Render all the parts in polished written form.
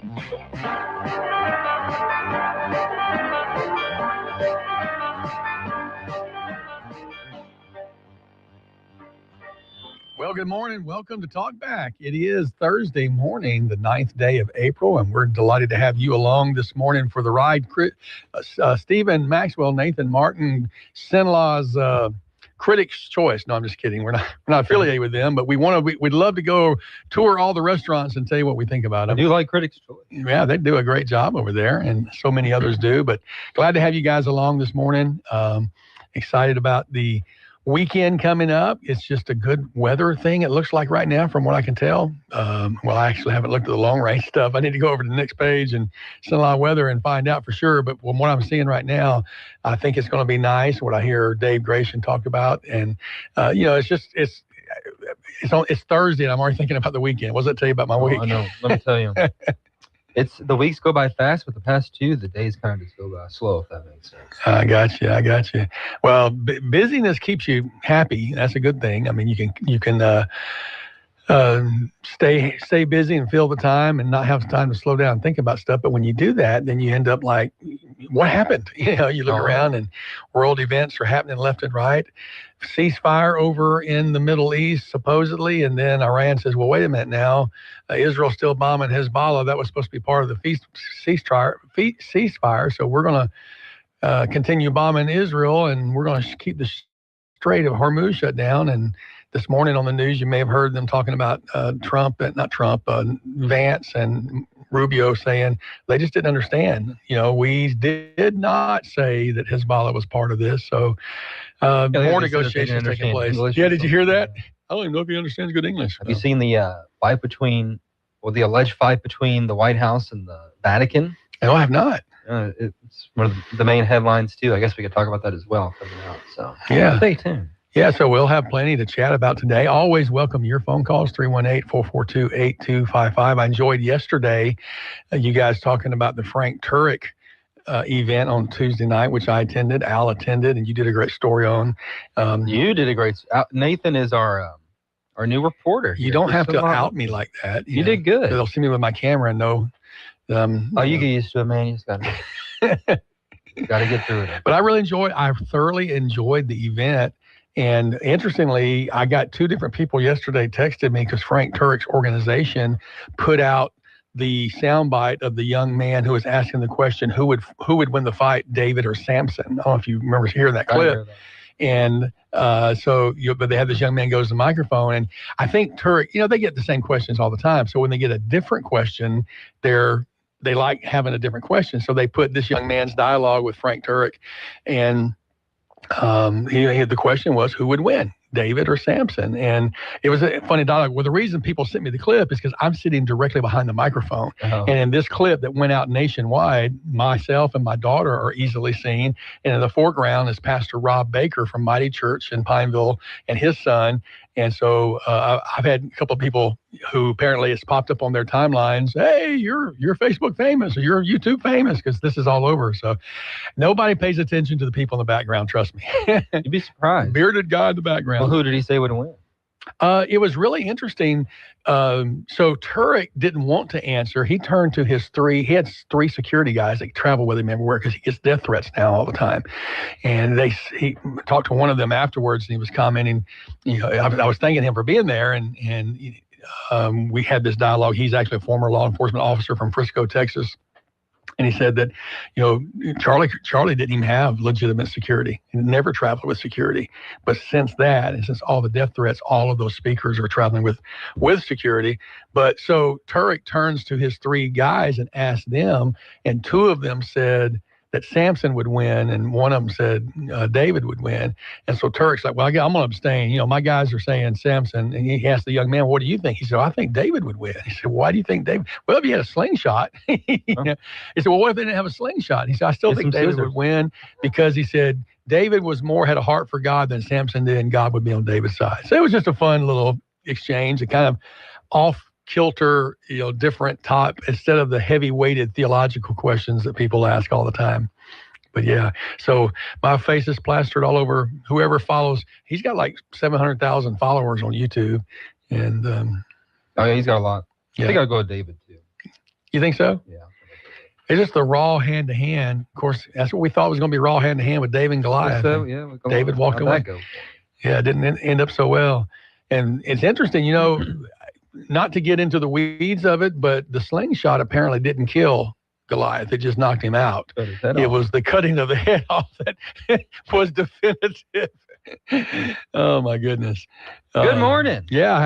Well, good morning. Welcome to Talk Back. It is Thursday morning, the 9th day of April, and we're delighted to have you along this morning for the ride. Stephen Maxwell, Nathan Martin, Sinlaw's Critics' Choice. No, I'm just kidding. We're not affiliated with them, but we'd love to go tour all the restaurants and tell you what we think about them. I do like Critics' Choice. Yeah, they do a great job over there, and so many others do. But glad to have you guys along this morning. Excited about the weekend coming up. It's just a good weather thing, it looks like right now, from what I can tell. Well, I actually haven't looked at the long range stuff. I need to go over to the next page and send a lot of weather and find out for sure. But from what I'm seeing right now, I think it's going to be nice, what I hear Dave Grayson talk about. And, it's Thursday, and I'm already thinking about the weekend. What does that tell you about my week? I know. Let me tell you. The weeks go by fast, but the past two, the days kind of just go by slow, if that makes sense. I got you. Well, busyness keeps you happy. That's a good thing. I mean, you can stay busy and fill the time and not have time to slow down and think about stuff. But when you do that, then you end up like, what happened? You look around and world events are happening left and right. Ceasefire over in the Middle East, supposedly, and then Iran says, well, wait a minute now. Israel's still bombing Hezbollah. That was supposed to be part of the ceasefire. So we're going to continue bombing Israel, and we're going to keep the Strait of Hormuz shut down. And this morning on the news, you may have heard them talking about Vance and Rubio saying they just didn't understand. We did not say that Hezbollah was part of this. So more negotiations taking place. English, yeah, did you hear that? I don't even know if he understands good English. Have you seen the the alleged fight between the White House and the Vatican? No, I have not. It's one of the main headlines, too. I guess we could talk about that as well coming out. So yeah. Stay tuned. Yeah, so we'll have plenty to chat about today. Always welcome your phone calls, 318-442-8255. I enjoyed yesterday you guys talking about the Frank Turek event on Tuesday night, which I attended. Al attended, and you did a great story on. You did a great. Nathan is our new reporter. You don't have to out me like that. You did good. They'll see me with my camera and know. You get used to it, man. You just got to get through it. But I thoroughly enjoyed the event. And interestingly, I got two different people yesterday texted me because Frank Turek's organization put out the soundbite of the young man who was asking the question, who would win the fight, David or Samson? I don't know if you remember hearing that clip. And but they have this young man goes to the microphone, and I think Turek, they get the same questions all the time. So when they get a different question, they like having a different question. So they put this young man's dialogue with Frank Turek, and the question was, who would win, David or Samson? And it was a funny dialogue. Well, the reason people sent me the clip is because I'm sitting directly behind the microphone. Oh. And in this clip that went out nationwide, myself and my daughter are easily seen. And in the foreground is Pastor Rob Baker from Mighty Church in Pineville and his son. And so I've had a couple of people who apparently it's popped up on their timelines. Hey, you're Facebook famous, or you're YouTube famous, because this is all over. So nobody pays attention to the people in the background. Trust me. You'd be surprised. Bearded guy in the background. Well, who did he say would win? It was really interesting. So Turek didn't want to answer. He turned to he had three security guys that travel with him everywhere because he gets death threats now all the time. And he talked to one of them afterwards, and he was commenting, I was thanking him for being there. And we had this dialogue. He's actually a former law enforcement officer from Frisco, Texas. And he said that, Charlie didn't even have legitimate security. He never traveled with security. But since that, and since all the death threats, all of those speakers are traveling with security. But so Turek turns to his three guys and asks them, and two of them said that Samson would win, and one of them said David would win. And so Turek's like, well, I'm going to abstain. My guys are saying Samson. And he asked the young man, what do you think? He said, I think David would win. He said, why do you think David? Well, if he had a slingshot. He said, well, what if they didn't have a slingshot? He said, I still think David would win, because he said David had a heart for God than Samson did, and God would be on David's side. So it was just a fun little exchange, a kind of off-kilter, different type, instead of the heavy-weighted theological questions that people ask all the time. But yeah, so my face is plastered all over. Whoever follows, he's got like 700,000 followers on YouTube. And he's got a lot. Yeah. I think I'll go with David, too. You think so? Yeah. It's just the raw hand-to-hand. Of course, that's what we thought was going to be raw hand-to-hand with David and Goliath. So, yeah. David walked away. Yeah, it didn't end up so well. And it's interesting, you know, not to get into the weeds of it, but the slingshot apparently didn't kill Goliath. It just knocked him out. It was the cutting of the head off that was definitive. Oh, my goodness. Good morning. Yeah,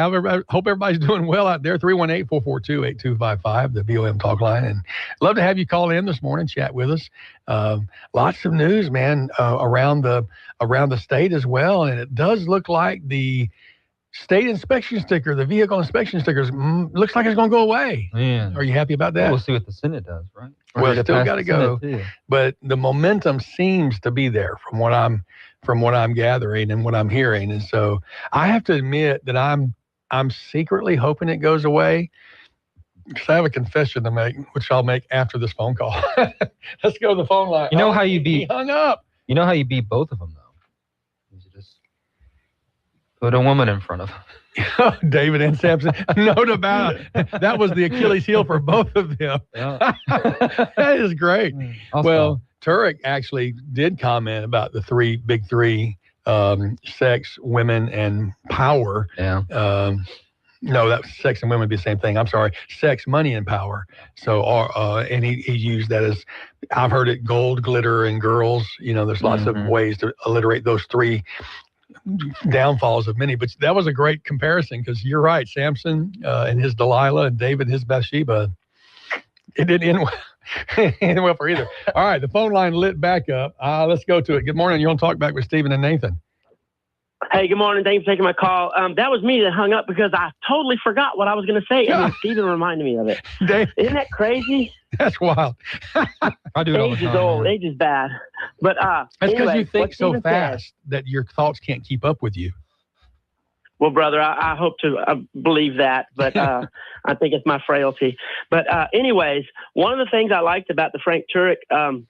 hope everybody's doing well out there. 318-442-8255, the VOM talk line. And love to have you call in this morning, chat with us. Lots of news, man, around the state as well. And it does look like the state inspection sticker, the vehicle inspection stickers, looks like it's going to go away. Man. Are you happy about that? Well, we'll see what the Senate does, right? Well, it's still got to go. But the momentum seems to be there from what I'm gathering and what I'm hearing. And so I have to admit that I'm secretly hoping it goes away, because I have a confession to make, which I'll make after this phone call. Let's go to the phone line. You know how you beat? He hung up. You know how you beat both of them, though? You just put a woman in front of them. David and Samson. No doubt about it. That was the Achilles heel for both of them. Yeah. That is great. Well, Turek actually did comment about the big three, sex, women, and power. Yeah. No, that sex and women would be the same thing. I'm sorry. Sex, money, and power. So, and he used that as, I've heard it, gold, glitter, and girls. You know, there's lots of ways to alliterate those three downfalls of many. But that was a great comparison, because you're right. Samson and his Delilah, and David and his Bathsheba. It didn't end well for either. All right, the phone line lit back up. Let's go to it. Good morning. You're on Talk Back with Stephen and Nathan. Hey, good morning. Thanks for taking my call. That was me that hung up because I totally forgot what I was going to say, and then Stephen reminded me of it. Isn't that crazy? That's wild. I do it all the time. Age is old. Age is bad. But that's because you think so fast that your thoughts can't keep up with you. Well, brother, I hope to believe that, but I think it's my frailty. But anyways, one of the things I liked about the Frank Turek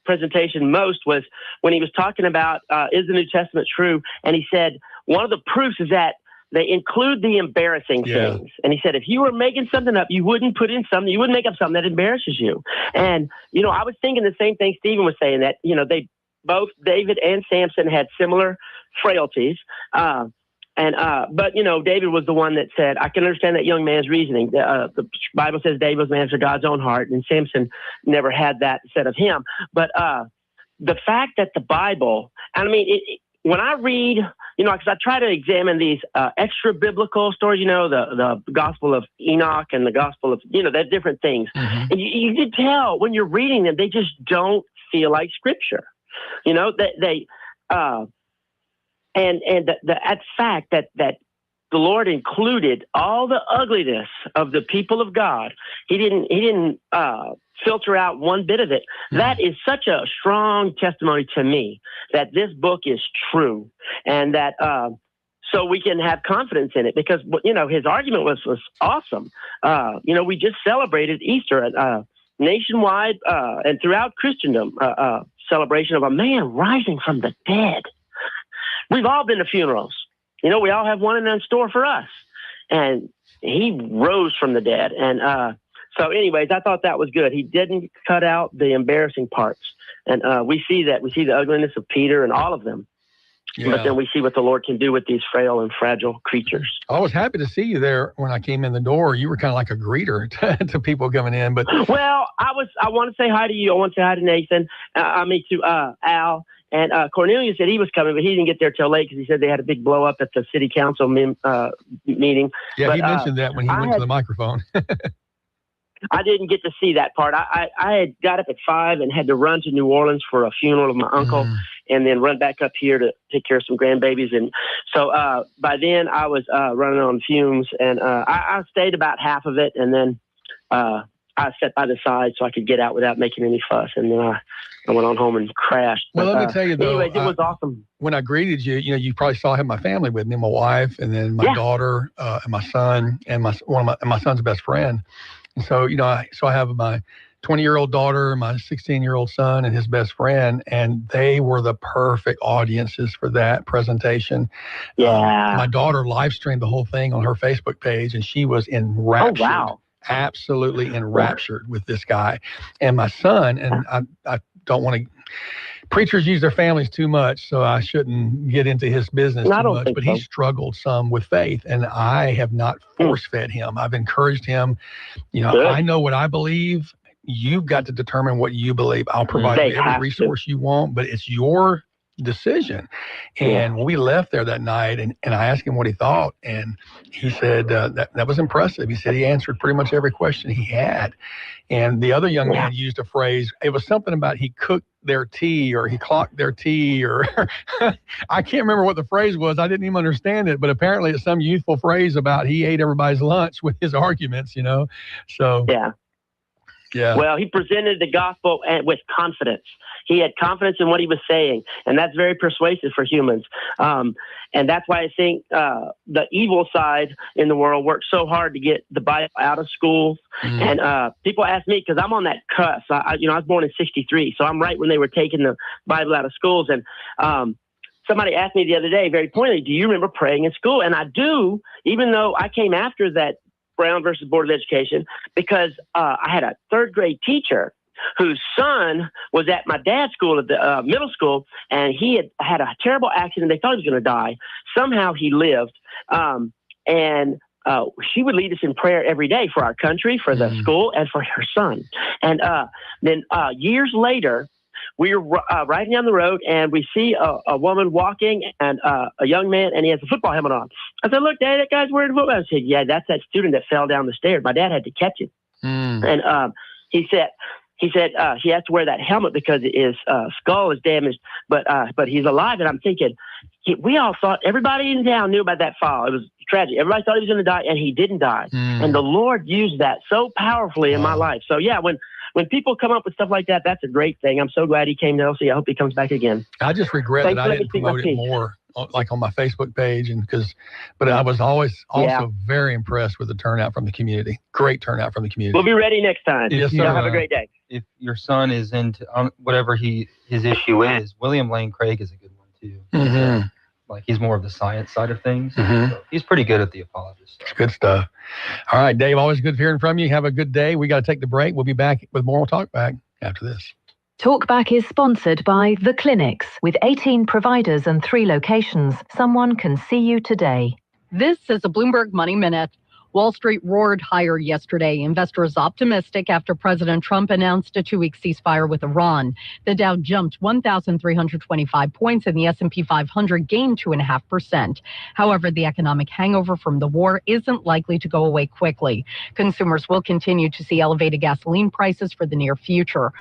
presentation most was when he was talking about, is the New Testament true? And he said, one of the proofs is that they include the embarrassing things. And he said, if you were making something up, you wouldn't make up something that embarrasses you. And, you know, I was thinking the same thing Stephen was saying, that, you know, they both, David and Samson, had similar frailties. But, you know, David was the one that said, I can understand that young man's reasoning. The Bible says David was a man after God's own heart, and Samson never had that said of him. But the fact that the Bible, I mean, when I read, you know, because I try to examine these extra biblical stories, you know, the Gospel of Enoch and the Gospel of, you know, they're different things. And you can tell when you're reading them, they just don't feel like Scripture. You know, And the fact that the Lord included all the ugliness of the people of God, He didn't filter out one bit of it. That is such a strong testimony to me that this book is true, and that so we can have confidence in it, because, you know, his argument was awesome. You know, we just celebrated Easter nationwide and throughout Christendom, celebration of a man rising from the dead. We've all been to funerals. You know, we all have one in store for us. And he rose from the dead. And so anyways, I thought that was good. He didn't cut out the embarrassing parts. And we see that. We see the ugliness of Peter and all of them. Yeah. But then we see what the Lord can do with these frail and fragile creatures. I was happy to see you there when I came in the door. You were kind of like a greeter to people coming in. But well, I want to say hi to you. I want to say hi to Nathan. To Al. And Cornelius said he was coming, but he didn't get there till late because he said they had a big blow up at the city council meeting. Yeah, but, he mentioned that when he went to the microphone. I didn't get to see that part. I had got up at 5 and had to run to New Orleans for a funeral of my uncle, and then run back up here to take care of some grandbabies. And so by then I was running on fumes, and I stayed about half of it, and then I sat by the side so I could get out without making any fuss. And then I went on home and crashed. Well, let me tell you, though. Anyways, it was awesome. When I greeted you, you know, you probably saw I had my family with me, my wife, and then my daughter, and my son, and my son's best friend. And so, you know, I have my 20-year-old daughter, my 16-year-old son, and his best friend, and they were the perfect audiences for that presentation. Yeah. My daughter live streamed the whole thing on her Facebook page, and she was enraptured. Oh, wow. absolutely enraptured with this guy. And my son, and I don't want to, preachers use their families too much, so I shouldn't get into his business I too don't much, think but so. he struggled some with faith, and I have not force fed him. I've encouraged him. Good. I know what I believe. You've got to determine what you believe. I'll provide They you every have to. resource you want, but it's your decision. And when we left there that night, and I asked him what he thought, and he said that was impressive. He said he answered pretty much every question he had. And the other young man used a phrase. It was something about he cooked their tea or he clocked their tea, or I can't remember what the phrase was. I didn't even understand it, but apparently it's some youthful phrase about he ate everybody's lunch with his arguments, So yeah. Well, he presented the gospel with confidence. He had confidence in what he was saying, and that's very persuasive for humans. And that's why I think the evil side in the world works so hard to get the Bible out of schools. And people ask me, because I'm on that cusp. I was born in '63, so I'm right when they were taking the Bible out of schools. And somebody asked me the other day, very pointedly, do you remember praying in school? And I do, even though I came after that Brown versus Board of Education, because I had a third grade teacher whose son was at my dad's school at the middle school, and he had a terrible accident. They thought he was going to die. Somehow he lived. And she would lead us in prayer every day for our country, for the school, and for her son. And then years later, we were riding down the road, and we see a woman walking and a young man, and he has a football helmet on. I said, look, Dad, that guy's wearing a football. I said, yeah, that's that student that fell down the stairs. My dad had to catch him. And he said he has to wear that helmet because his skull is damaged, but he's alive. And I'm thinking, we all thought, everybody in town knew about that fall. It was tragic. Everybody thought he was going to die, and he didn't die. And the Lord used that so powerfully in my life. So yeah, when people come up with stuff like that, that's a great thing. I'm so glad he came to LC. I hope he comes back again. I just regret that I didn't promote it more, like on my Facebook page, but I was always also very impressed with the turnout from the community. Great turnout from the community. We'll be ready next time. Yes, sir. Have a great day. If your son is into whatever his issue is, William Lane Craig is a good one too. Like he's more of the science side of things. So he's pretty good at the apologist. It's good stuff. All right, Dave, always good hearing from you. Have a good day. We got to take the break. We'll be back with more Talkback after this. Talkback is sponsored by The Clinics. With 18 providers and 3 locations, someone can see you today. This is a Bloomberg Money Minute. Wall Street roared higher yesterday. Investors optimistic after President Trump announced a 2-week ceasefire with Iran. The Dow jumped 1,325 points and the S&P 500 gained 2.5%. However, the economic hangover from the war isn't likely to go away quickly. Consumers will continue to see elevated gasoline prices for the near future.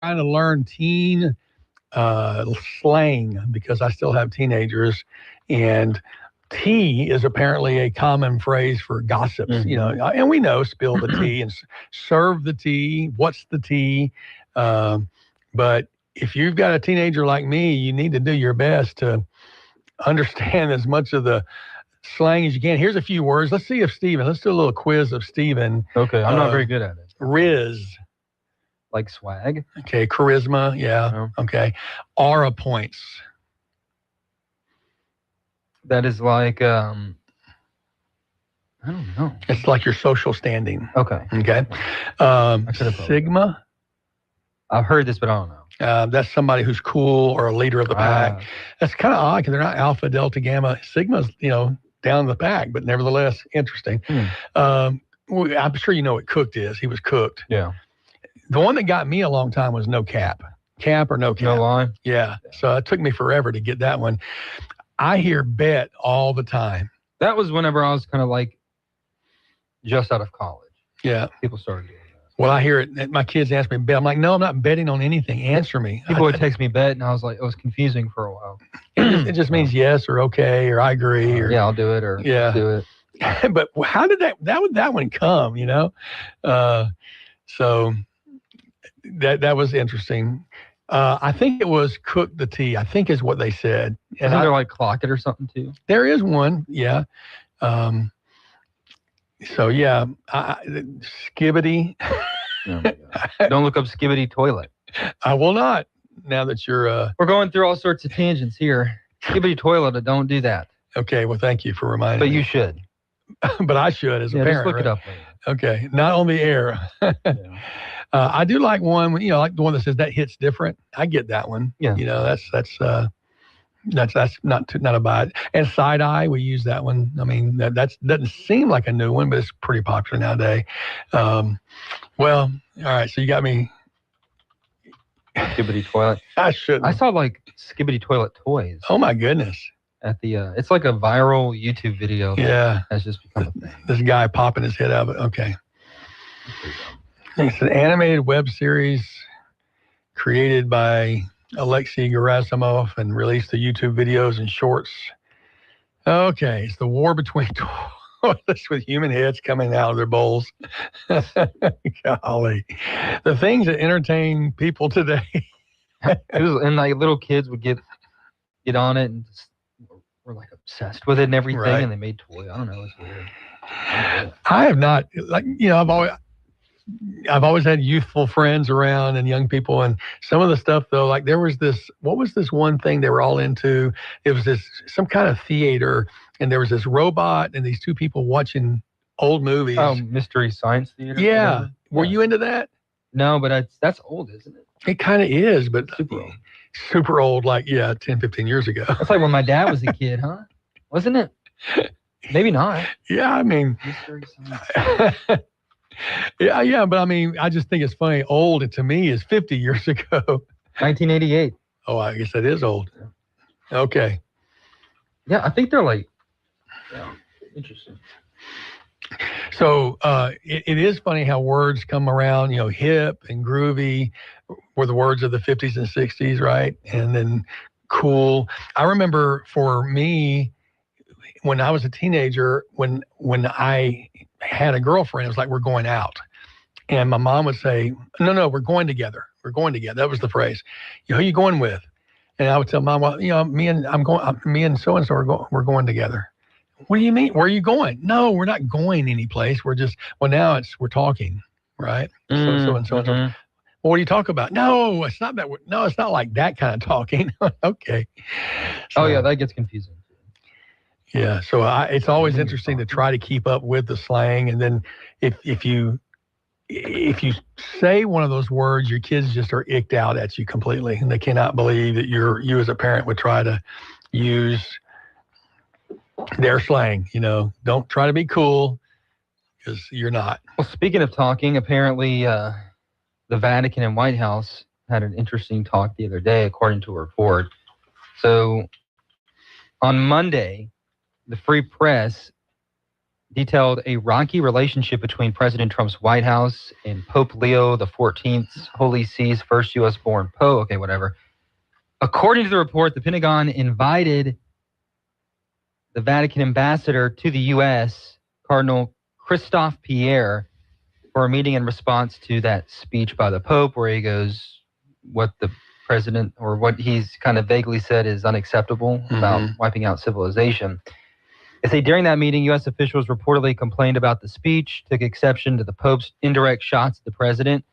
trying to learn teen slang because I still have teenagers, and tea is apparently a common phrase for gossips, and we know spill the tea and serve the tea. What's the tea? But if you've got a teenager like me, you need to do your best to understand as much of the slang as you can. Here's a few words. Let's see if let's do a little quiz of Steven. Okay, I'm not very good at it. Riz. Like swag. Okay, charisma. Yeah. Okay. Aura points. That is like, I don't know. It's like your social standing. Okay. Okay. Sigma. I've heard this, but I don't know. That's somebody who's cool or a leader of the pack. That's kind of odd because they're not alpha, delta, gamma. Sigma's, down the pack, but nevertheless, interesting. I'm sure you know what cooked is. He was cooked. Yeah. The one that got me a long time was no cap. Cap or no cap? No line? Yeah. So it took me forever to get that one. I hear bet all the time. That was whenever I was kind of like just out of college. Yeah. People started doing that. Well, I hear it. My kids ask me bet. I'm like, no, I'm not betting on anything. Answer me. People would text me bet, and I was like, it was confusing for a while. It just means yes or okay or I agree. Or, yeah, I'll do it or do it. But how did that one come, So that was interesting. I think it was cook the tea, I think is what they said. And they're like clock it or something too. There is one, yeah. So yeah, skibbity. Oh don't look up skibbity toilet. I will not. Now that you're we're going through all sorts of tangents here. Skibbity toilet, don't do that. Okay, well thank you for reminding me. But you should. But I should as a parent. Just look it up later. Okay, not on the air. I do like one, like the one that says that hits different. I get that one. Yeah. That's not a bad. And side eye, we use that one. I mean, that doesn't seem like a new one, but it's pretty popular nowadays. Well, all right. So you got me. Skibbity toilet. I shouldn't. I saw like skibbity toilet toys. Oh my goodness. At the it's like a viral YouTube video. Yeah. Has just become a thing. This guy popping his head out of it. Okay. It's an animated web series created by Alexei Gerasimov and released to YouTube videos and shorts. Okay, it's the war between toilets with human heads coming out of their bowls. Golly. The things that entertain people today. And like little kids would get on it and just were like obsessed with it and everything, right. And they made toys. I don't know, it's weird. I have not, I've always had youthful friends around and young people, and some of the stuff though, like there was what was this one thing they were all into? It was some kind of theater, and there was this robot and these two people watching old movies. Oh, Mystery Science Theater? Yeah. Were you into that? No, but that's old, isn't it? It kind of is, but super old. Super old, like 10, 15 years ago. That's like when my dad was a kid, huh? Wasn't it? Maybe not. Yeah, I mean. Mystery Science. Yeah, but I mean, I just think it's funny. Old to me is 50 years ago. 1988. Oh, I guess that is old. Yeah. Okay. Yeah, I think they're like, interesting. So it is funny how words come around, hip and groovy were the words of the 50s and 60s, right? And then cool. I remember for me, when I was a teenager, when I had a girlfriend, it was like, we're going out. And my mom would say, no, we're going together. We're going together. That was the phrase. Who are you going with? And I would tell Mom, well, me and so-and-so we're going together. What do you mean? Where are you going? No, we're not going anyplace. We're just, now we're talking, right? So. Well, what do you talk about? No, it's not that. No, it's not like that kind of talking. Okay. So, yeah, that gets confusing. Yeah, so it's always interesting to try to keep up with the slang, and then if you say one of those words, your kids just are icked out at you completely, and they cannot believe that you as a parent would try to use their slang. Don't try to be cool because you're not. Well, speaking of talking, apparently the Vatican and White House had an interesting talk the other day, according to a report. So on Monday, the Free Press detailed a rocky relationship between President Trump's White House and Pope Leo XIV's Holy See's first U.S.-born Pope. Okay, whatever. According to the report, the Pentagon invited the Vatican ambassador to the U.S., Cardinal Christophe Pierre, for a meeting in response to that speech by the Pope where he goes, what the president, or what he's kind of vaguely said is unacceptable about wiping out civilization. They say during that meeting, U.S. officials reportedly complained about the speech, took exception to the Pope's indirect shots at the president.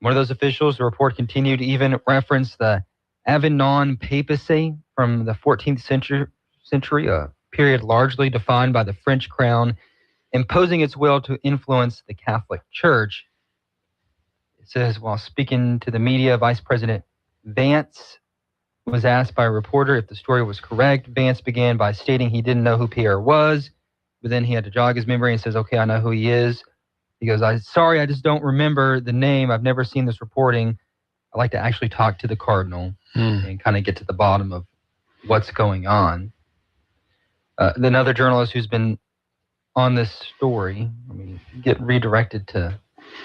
One of those officials, the report continued to even reference the Avignon papacy from the 14th century, a period largely defined by the French crown imposing its will to influence the Catholic Church. It says, while speaking to the media, Vice President Vance was asked by a reporter if the story was correct. Vance began by stating he didn't know who Pierre was, but then he had to jog his memory and says, okay, I know who he is. He goes, sorry, I just don't remember the name. I've never seen this reporting. I'd like to actually talk to the cardinal and kind of get to the bottom of what's going on. Another journalist who's been on this story, let me get redirected to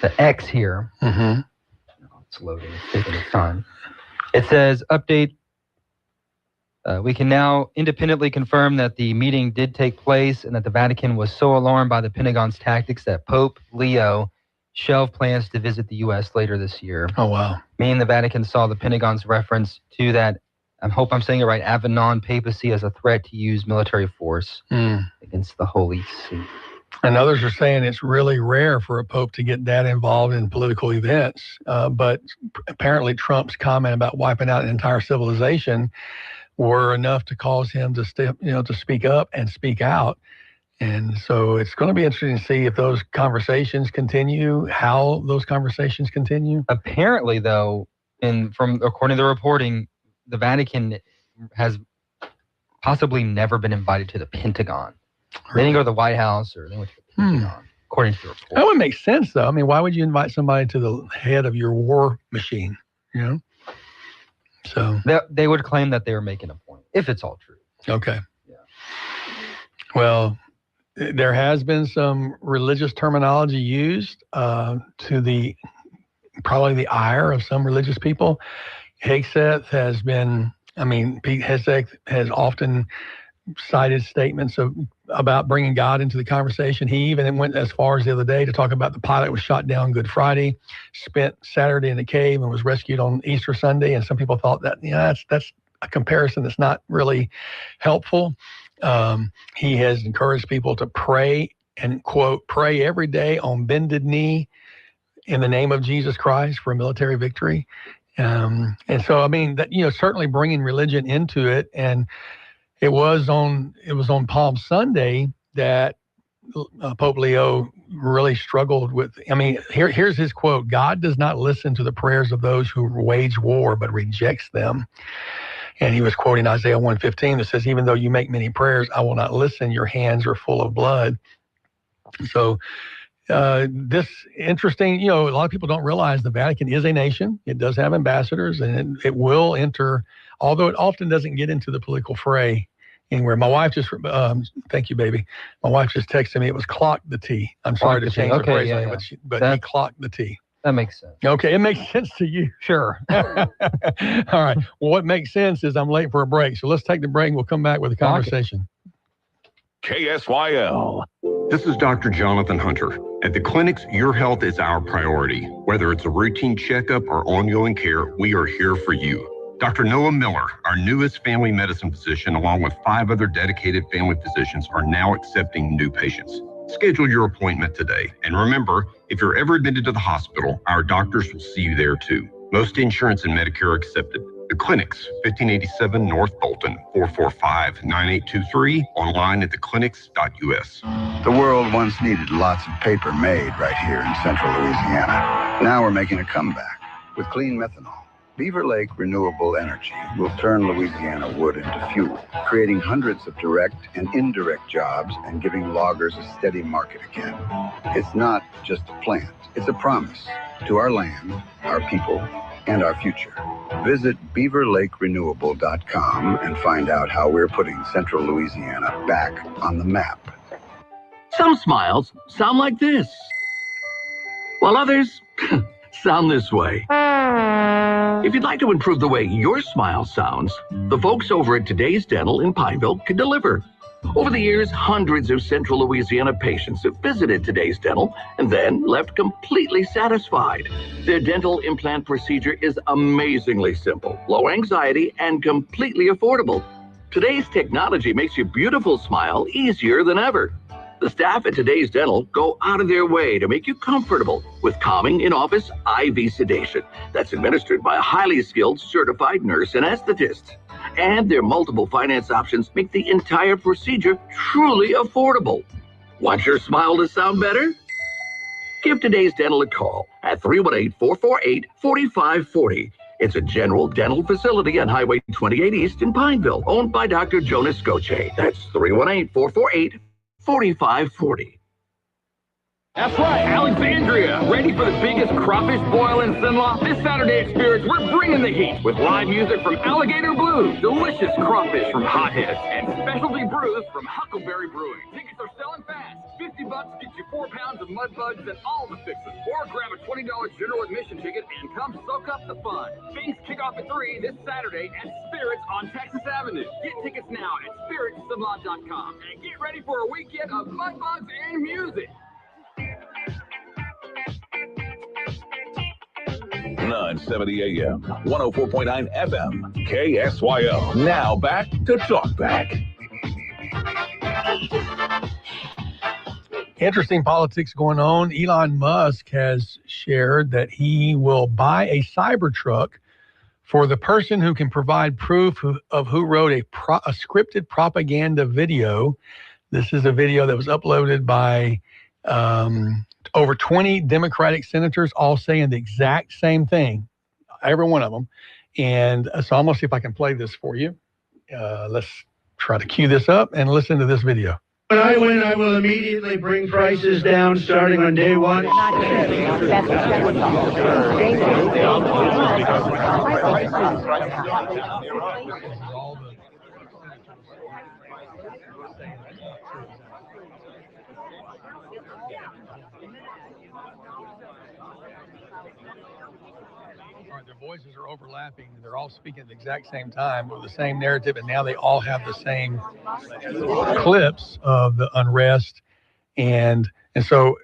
the X here. It's loading, it's taking its time. It says, update, we can now independently confirm that the meeting did take place and that the Vatican was so alarmed by the Pentagon's tactics that Pope Leo shelved plans to visit the U.S. later this year. Oh, wow. Meaning the Vatican saw the Pentagon's reference to that, I hope I'm saying it right, Avignon papacy as a threat to use military force against the Holy See. And others are saying it's really rare for a pope to get that involved in political events. But apparently Trump's comment about wiping out an entire civilization were enough to cause him to to speak up and speak out. And so it's going to be interesting to see if those conversations continue, how those conversations continue. Apparently, though, according to the reporting, the Vatican has possibly never been invited to the Pentagon. They didn't go to the White House, or they went to the Pentagon, according to the report. That would make sense, though. I mean, why would you invite somebody to the head of your war machine, So they would claim that they were making a point, if it's all true. Okay. Yeah. Well, there has been some religious terminology used to probably the ire of some religious people. Hegseth has been, Pete Hegseth has often cited statements about bringing God into the conversation. He even went as far as the other day to talk about the pilot was shot down Good Friday, spent Saturday in a cave and was rescued on Easter Sunday. And some people thought that, that's a comparison that's not really helpful. He has encouraged people to pray and, quote, pray every day on bended knee in the name of Jesus Christ for a military victory. And so, that, certainly bringing religion into it. And it was on Palm Sunday that Pope Leo really struggled with. Here's his quote: "God does not listen to the prayers of those who wage war, but rejects them." And he was quoting Isaiah 1:15 that says, "Even though you make many prayers, I will not listen. Your hands are full of blood." So this interesting, a lot of people don't realize the Vatican is a nation. It does have ambassadors, and it will enter, although it often doesn't get into the political fray anywhere. My wife just, thank you, baby. My wife just texted me. It was clock the tea. I'm sorry to change the phrase, but he clocked the tea. That makes sense. Okay, it makes sense to you. Sure. All right. Well, what makes sense is I'm late for a break. So let's take the break and we'll come back with a conversation. KSYL. This is Dr. Jonathan Hunter. At the clinics, your health is our priority. Whether it's a routine checkup or ongoing care, we are here for you. Dr. Noah Miller, our newest family medicine physician, along with 5 other dedicated family physicians, are now accepting new patients. Schedule your appointment today. And remember, if you're ever admitted to the hospital, our doctors will see you there too. Most insurance and Medicare are accepted. The clinics, 1587 North Bolton, 445-9823, online at theclinics.us. The world once needed lots of paper made right here in central Louisiana. Now we're making a comeback with clean methanol. Beaver Lake Renewable Energy will turn Louisiana wood into fuel, creating hundreds of direct and indirect jobs and giving loggers a steady market again. It's not just a plant, it's a promise to our land, our people, and our future. Visit beaverlakerenewable.com and find out how we're putting central Louisiana back on the map. Some smiles sound like this, while others sound this way. If you'd like to improve the way your smile sounds, the folks over at Today's Dental in Pineville can deliver. Over the years, hundreds of Central Louisiana patients have visited Today's Dental and then left completely satisfied. Their dental implant procedure is amazingly simple, low anxiety, and completely affordable. Today's technology makes your beautiful smile easier than ever. The staff at Today's Dental go out of their way to make you comfortable with calming in-office IV sedation that's administered by a highly skilled certified nurse and anesthetist. And their multiple finance options make the entire procedure truly affordable. Want your smile to sound better? Give Today's Dental a call at 318-448-4540. It's a general dental facility on Highway 28 East in Pineville, owned by Dr. Jonas Goche. That's 318-448-4540. That's right, Alexandria. Ready for the biggest crawfish boil in Cenla? This Saturday at Spirits, we're bringing the heat with live music from Alligator Blues, delicious crawfish from Hotheads, and specialty brews from Huckleberry Brewing. Tickets are selling fast. $50 gets you 4 pounds of mud bugs and all the fixes. Or grab a $20 general admission ticket and come soak up the fun. Things kick off at 3 this Saturday at Spirits on Texas Avenue. Get tickets now at spiritsunlot.com and get ready for a weekend of mud bugs and music. 970 AM, 104.9 FM, KSYO. Now back to Talk Back. Interesting politics going on. Elon Musk has shared that he will buy a Cybertruck for the person who can provide proof of who wrote a scripted propaganda video. This is a video that was uploaded by over 20 Democratic senators, all saying the exact same thing, every one of them. And so I'm going to see if I can play this for you. Let's try to cue this up and listen to this video. When I win, I will immediately bring prices down starting on day one. Their voices are overlapping. They're all speaking at the exact same time with the same narrative, and now they all have the same clips of the unrest. And so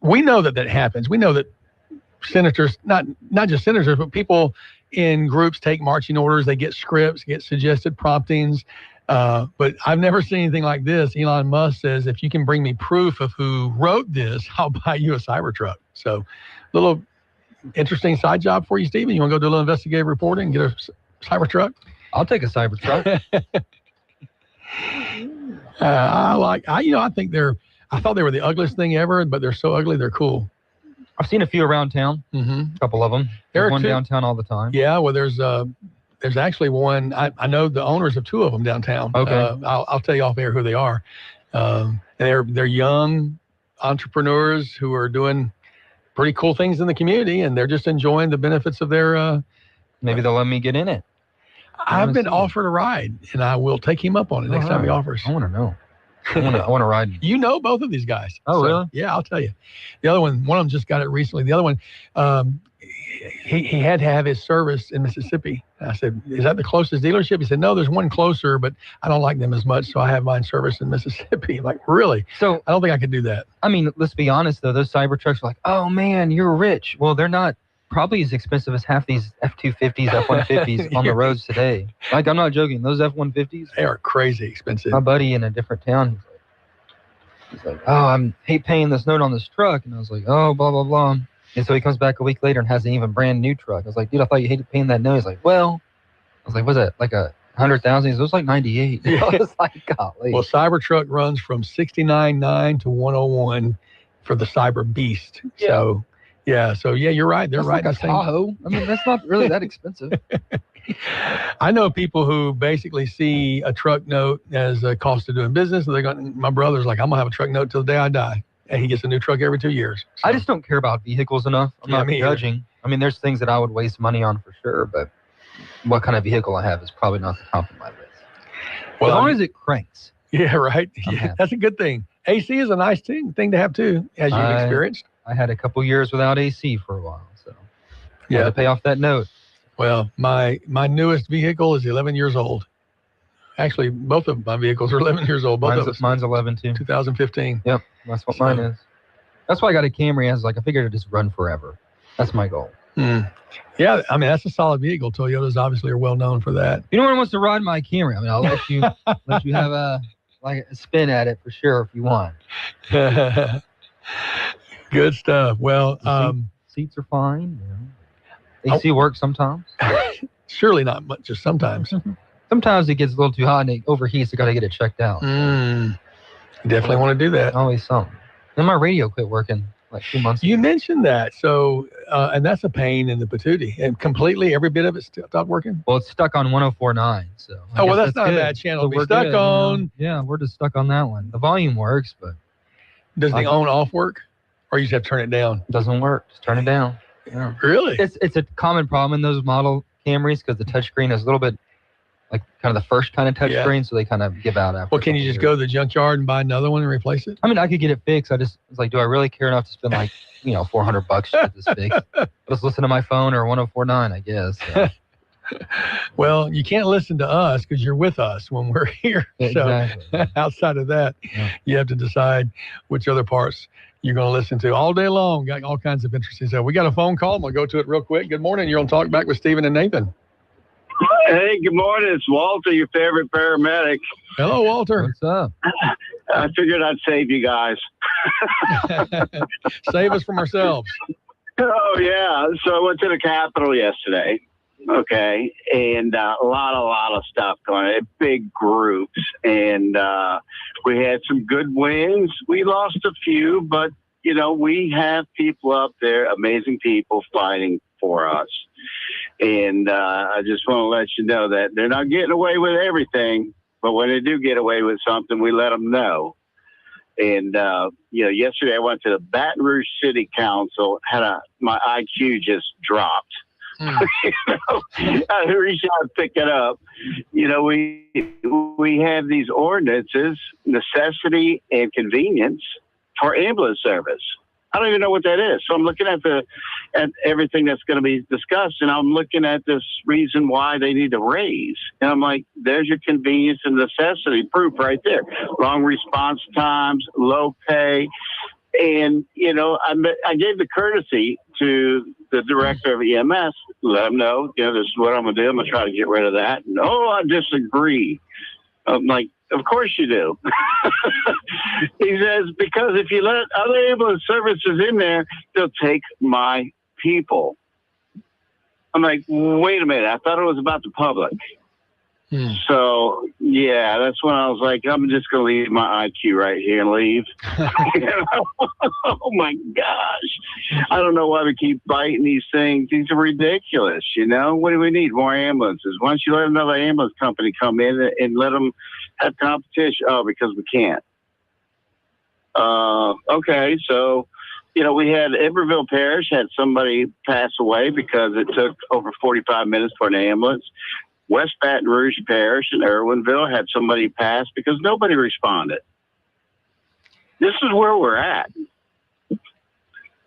we know that happens. We know that senators, not just senators, but people in groups take marching orders. They get scripts, get suggested promptings. But I've never seen anything like this. Elon Musk says, if you can bring me proof of who wrote this, I'll buy you a Cybertruck. So little interesting side job for you, Stephen. You want to go do a little investigative reporting and get a Cybertruck? I'll take a Cybertruck. I think I thought they were the ugliest thing ever, but they're so ugly, they're cool. I've seen a few around town, a couple of them. There's one downtown all the time. Yeah, well, there's actually one. I know the owners of 2 of them downtown. Okay. I'll tell you off air who they are. They're young entrepreneurs who are doing pretty cool things in the community, and they're just enjoying the benefits of their. Maybe they'll let me get in it. I've been offered a ride, and I will take him up on it next time he offers. I want to know. I want to ride. You know both of these guys. Oh, so, really? Yeah, I'll tell you. The other one of them just got it recently. The other one, he had to have his service in Mississippi. And I said, is that the closest dealership? He said, no, there's one closer, but I don't like them as much, so I have mine serviced in Mississippi. I'm like, really? So I don't think I could do that. I mean, let's be honest, though. Those Cybertrucks are like, oh, man, you're rich. Well, they're not probably as expensive as half these F-250s, F-150s on the roads today. Like, I'm not joking. Those F-150s, they are crazy expensive. My buddy in a different town, he's like, oh, I hate paying this note on this truck. And I was like, oh, blah, blah, blah. And so he comes back a week later and has an even brand new truck. I was like, dude, I thought you hated paying that note. He's like, well, I was like, what's that, like 100,000? It was like 98. I was like, golly. Well, Cybertruck runs from $69,900 to $101 for the Cyber Beast. Yeah. So, you're right. They're right. Like a Tahoe. I mean, that's not really that expensive. I know people who basically see a truck note as a cost of doing business. And they're going. My brother's like, I'm gonna have a truck note till the day I die, and he gets a new truck every 2 years. So. I just don't care about vehicles enough. I'm not judging. I mean, there's things that I would waste money on for sure, but what kind of vehicle I have is probably not the top of my list. Well, as long as it cranks. Yeah, right. I'm Yeah, happy. that's a good thing. AC is a nice thing to have too, as you've experienced. I had a couple years without AC for a while, so Yeah. had to pay off that note. Well, my newest vehicle is 11 years old. Actually, both of my vehicles are 11 years old. Both of us. Mine's 11 too. 2015. Yep, that's what mine is. That's why I got a Camry. I was like, I figured it'd just run forever. That's my goal. Yeah, I mean, that's a solid vehicle. Toyotas obviously are well known for that. If anyone wants to ride my Camry, I mean, I'll let you have a spin at it for sure if you want. Good stuff. Well, seats are fine. You know. AC works sometimes. Surely not much, just sometimes. Sometimes it gets a little too hot and it overheats. I got to get it checked out. Definitely want to do that. Always something. Then my radio quit working like 2 months ago. You mentioned that. So, and that's a pain in the patootie. And completely every bit of it stopped working? Well, it's stuck on 104.9. So that's not a bad channel to be stuck on. Yeah, we're just stuck on that one. The volume works, but... Does the on-off work? Or you just have to turn it down? It doesn't work. Just turn it down. Yeah. Really? It's a common problem in those model Camrys because the touchscreen is a little bit like kind of the first kind of touchscreen, so they kind of give out after. Well, can you just go to the junkyard and buy another one and replace it? I mean, I could get it fixed. I was like, do I really care enough to spend like, $400 to get this fixed? Just listen to my phone or 104.9, I guess. So. Well, you can't listen to us because you're with us when we're here. Exactly. So outside of that, you have to decide which other parts you're going to listen to all day long. Got all kinds of interesting stuff. We got a phone call. I'm going to go to it real quick. Good morning. You're on Talk Back with Stephen and Nathan. Hey, good morning. It's Walter, your favorite paramedic. Hello, Walter. What's up? I figured I'd save you guys. Save us from ourselves. Oh, yeah. So I went to the Capitol yesterday. Okay. And a lot of stuff going on, big groups. And we had some good wins. We lost a few, but, we have people up there, amazing people fighting for us. And I just want to let you know that they're not getting away with everything, but when they do get away with something, we let them know. And, yesterday I went to the Baton Rouge City Council, my IQ just dropped. I reached out to pick it up. We have these ordinances, necessity and convenience for ambulance service. I don't even know what that is. So I'm looking at everything that's going to be discussed, and I'm looking at this reason why they need to raise. And I'm like, there's your convenience and necessity proof right there. Long response times, low pay. And, I gave the courtesy to the director of EMS, let him know, this is what I'm going to do. I'm going to try to get rid of that. No, I disagree. I'm like, of course you do. He says, because if you let other ambulance services in there, they'll take my people. I'm like, wait a minute. I thought it was about the public. So, yeah, that's when I was like, I'm just going to leave my IQ right here and leave. Oh, my gosh. I don't know why we keep fighting these things. These are ridiculous, What do we need? More ambulances. Why don't you let another ambulance company come in and let them have competition? Oh, because we can't. Okay, so, we had Iberville Parish had somebody pass away because it took over 45 minutes for an ambulance. West Baton Rouge Parish in Irwinville had somebody pass because nobody responded. This is where we're at.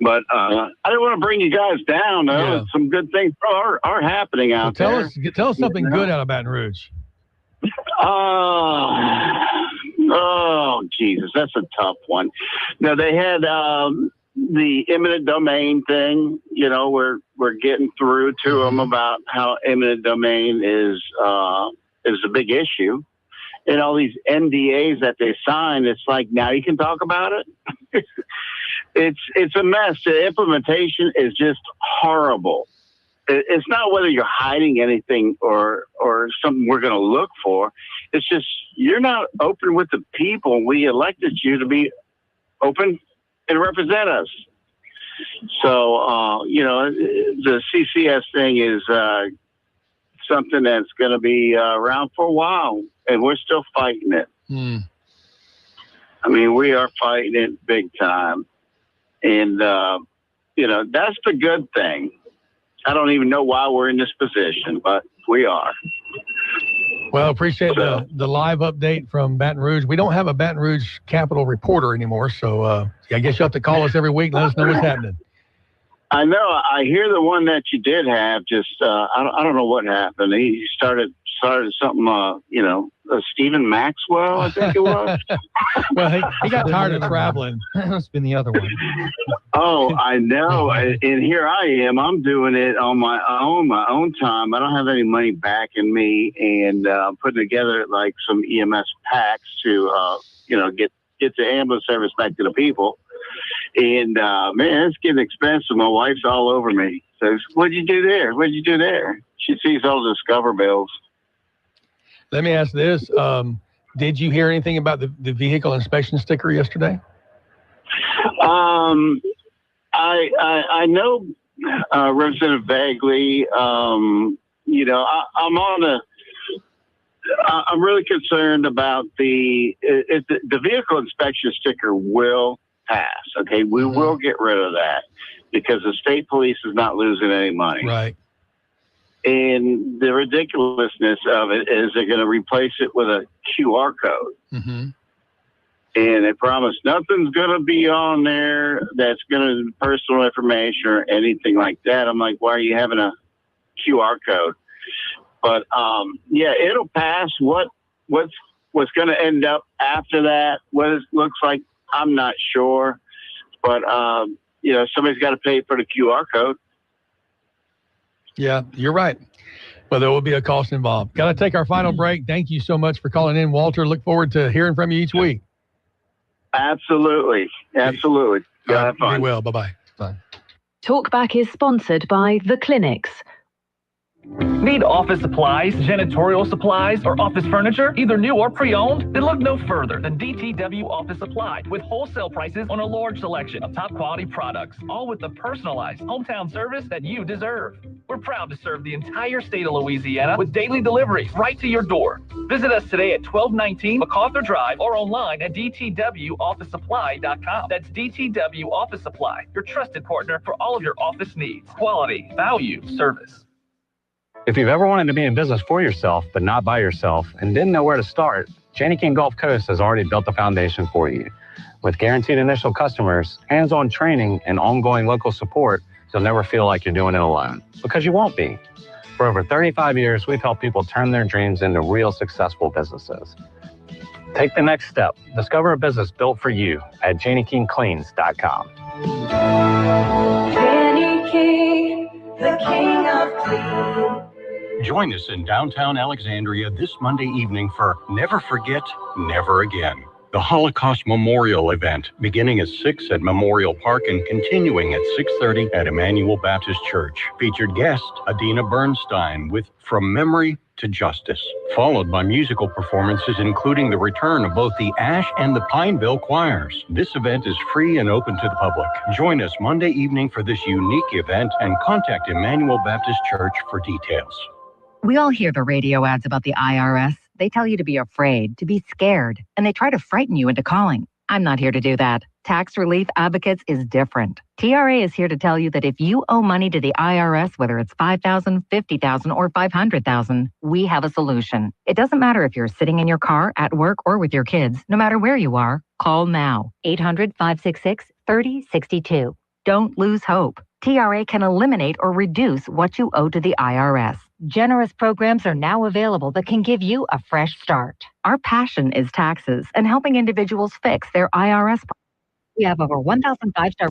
But I didn't want to bring you guys down, though. Yeah. Some good things are happening out there. Tell us something good out of Baton Rouge. Oh, Jesus, that's a tough one. No, they had the eminent domain thing. We're getting through to them about how eminent domain is a big issue. And all these NDAs that they sign, it's like, now you can talk about it. It's a mess. The implementation is just horrible. It's not whether you're hiding anything or something we're going to look for. It's just you're not open with the people. We elected you to be open and represent us. So, the CCS thing is something that's going to be around for a while, and we're still fighting it. I mean, we are fighting it big time. And, that's the good thing. I don't even know why we're in this position, but we are. Well, appreciate the live update from Baton Rouge. We don't have a Baton Rouge Capitol reporter anymore, so I guess you have to call us every week and let us know what's happening. I know. I hear the one that you did have. Just I don't know what happened. He started something. Stephen Maxwell, I think it was. Well, he got tired of traveling. It's been the other one. Oh, I know. And here I am. I'm doing it on my own time. I don't have any money backing me, and putting together like some EMS packs to get the ambulance service back to the people. And man, it's getting expensive. My wife's all over me. Says, "What'd you do there? What'd you do there?" She sees all the Discover bills. Let me ask this: did you hear anything about the vehicle inspection sticker yesterday? I know Representative Bagley. I'm really concerned about the vehicle inspection sticker will pass. Okay, we will get rid of that because the state police is not losing any money. Right. And the ridiculousness of it is they're going to replace it with a QR code. Mm-hmm. And they promise nothing's going to be on there that's going to be personal information or anything like that. I'm like, why are you having a QR code? But it'll pass. What's going to end up after that? What it looks like, I'm not sure. But somebody's got to pay for the QR code. Yeah, you're right. Well, there will be a cost involved. Got to take our final break. Thank you so much for calling in, Walter. Look forward to hearing from you each week. Absolutely. Have fun. We will. Bye-bye. Bye. Talkback is sponsored by The Clinics. Need office supplies, janitorial supplies, or office furniture, either new or pre-owned? Then look no further than DTW Office Supply, with wholesale prices on a large selection of top quality products, all with the personalized hometown service that you deserve. We're proud to serve the entire state of Louisiana with daily deliveries right to your door. Visit us today at 1219 MacArthur Drive or online at dtwofficesupply.com. That's DTW Office Supply, your trusted partner for all of your office needs. Quality, value, service. If you've ever wanted to be in business for yourself, but not by yourself, and didn't know where to start, Janney King Gulf Coast has already built the foundation for you. With guaranteed initial customers, hands-on training, and ongoing local support, you'll never feel like you're doing it alone, because you won't be. For over 35 years, we've helped people turn their dreams into real successful businesses. Take the next step. Discover a business built for you at JaneyKingCleans.com. Janney King, the king of clean. Join us in downtown Alexandria this Monday evening for Never Forget, Never Again, the Holocaust Memorial event, beginning at 6 at Memorial Park and continuing at 6:30 at Emmanuel Baptist Church. Featured guest, Adina Bernstein with From Memory to Justice, followed by musical performances including the return of both the Ash and the Pineville choirs. This event is free and open to the public. Join us Monday evening for this unique event and contact Emmanuel Baptist Church for details. We all hear the radio ads about the IRS. They tell you to be afraid, to be scared, and they try to frighten you into calling. I'm not here to do that. Tax Relief Advocates is different. TRA is here to tell you that if you owe money to the IRS, whether it's $5,000, $50,000, or $500,000, we have a solution. It doesn't matter if you're sitting in your car, at work, or with your kids. No matter where you are, call now. 800-566-3062. Don't lose hope. TRA can eliminate or reduce what you owe to the IRS. Generous programs are now available that can give you a fresh start. Our passion is taxes and helping individuals fix their IRS. We have over 1,000 5-star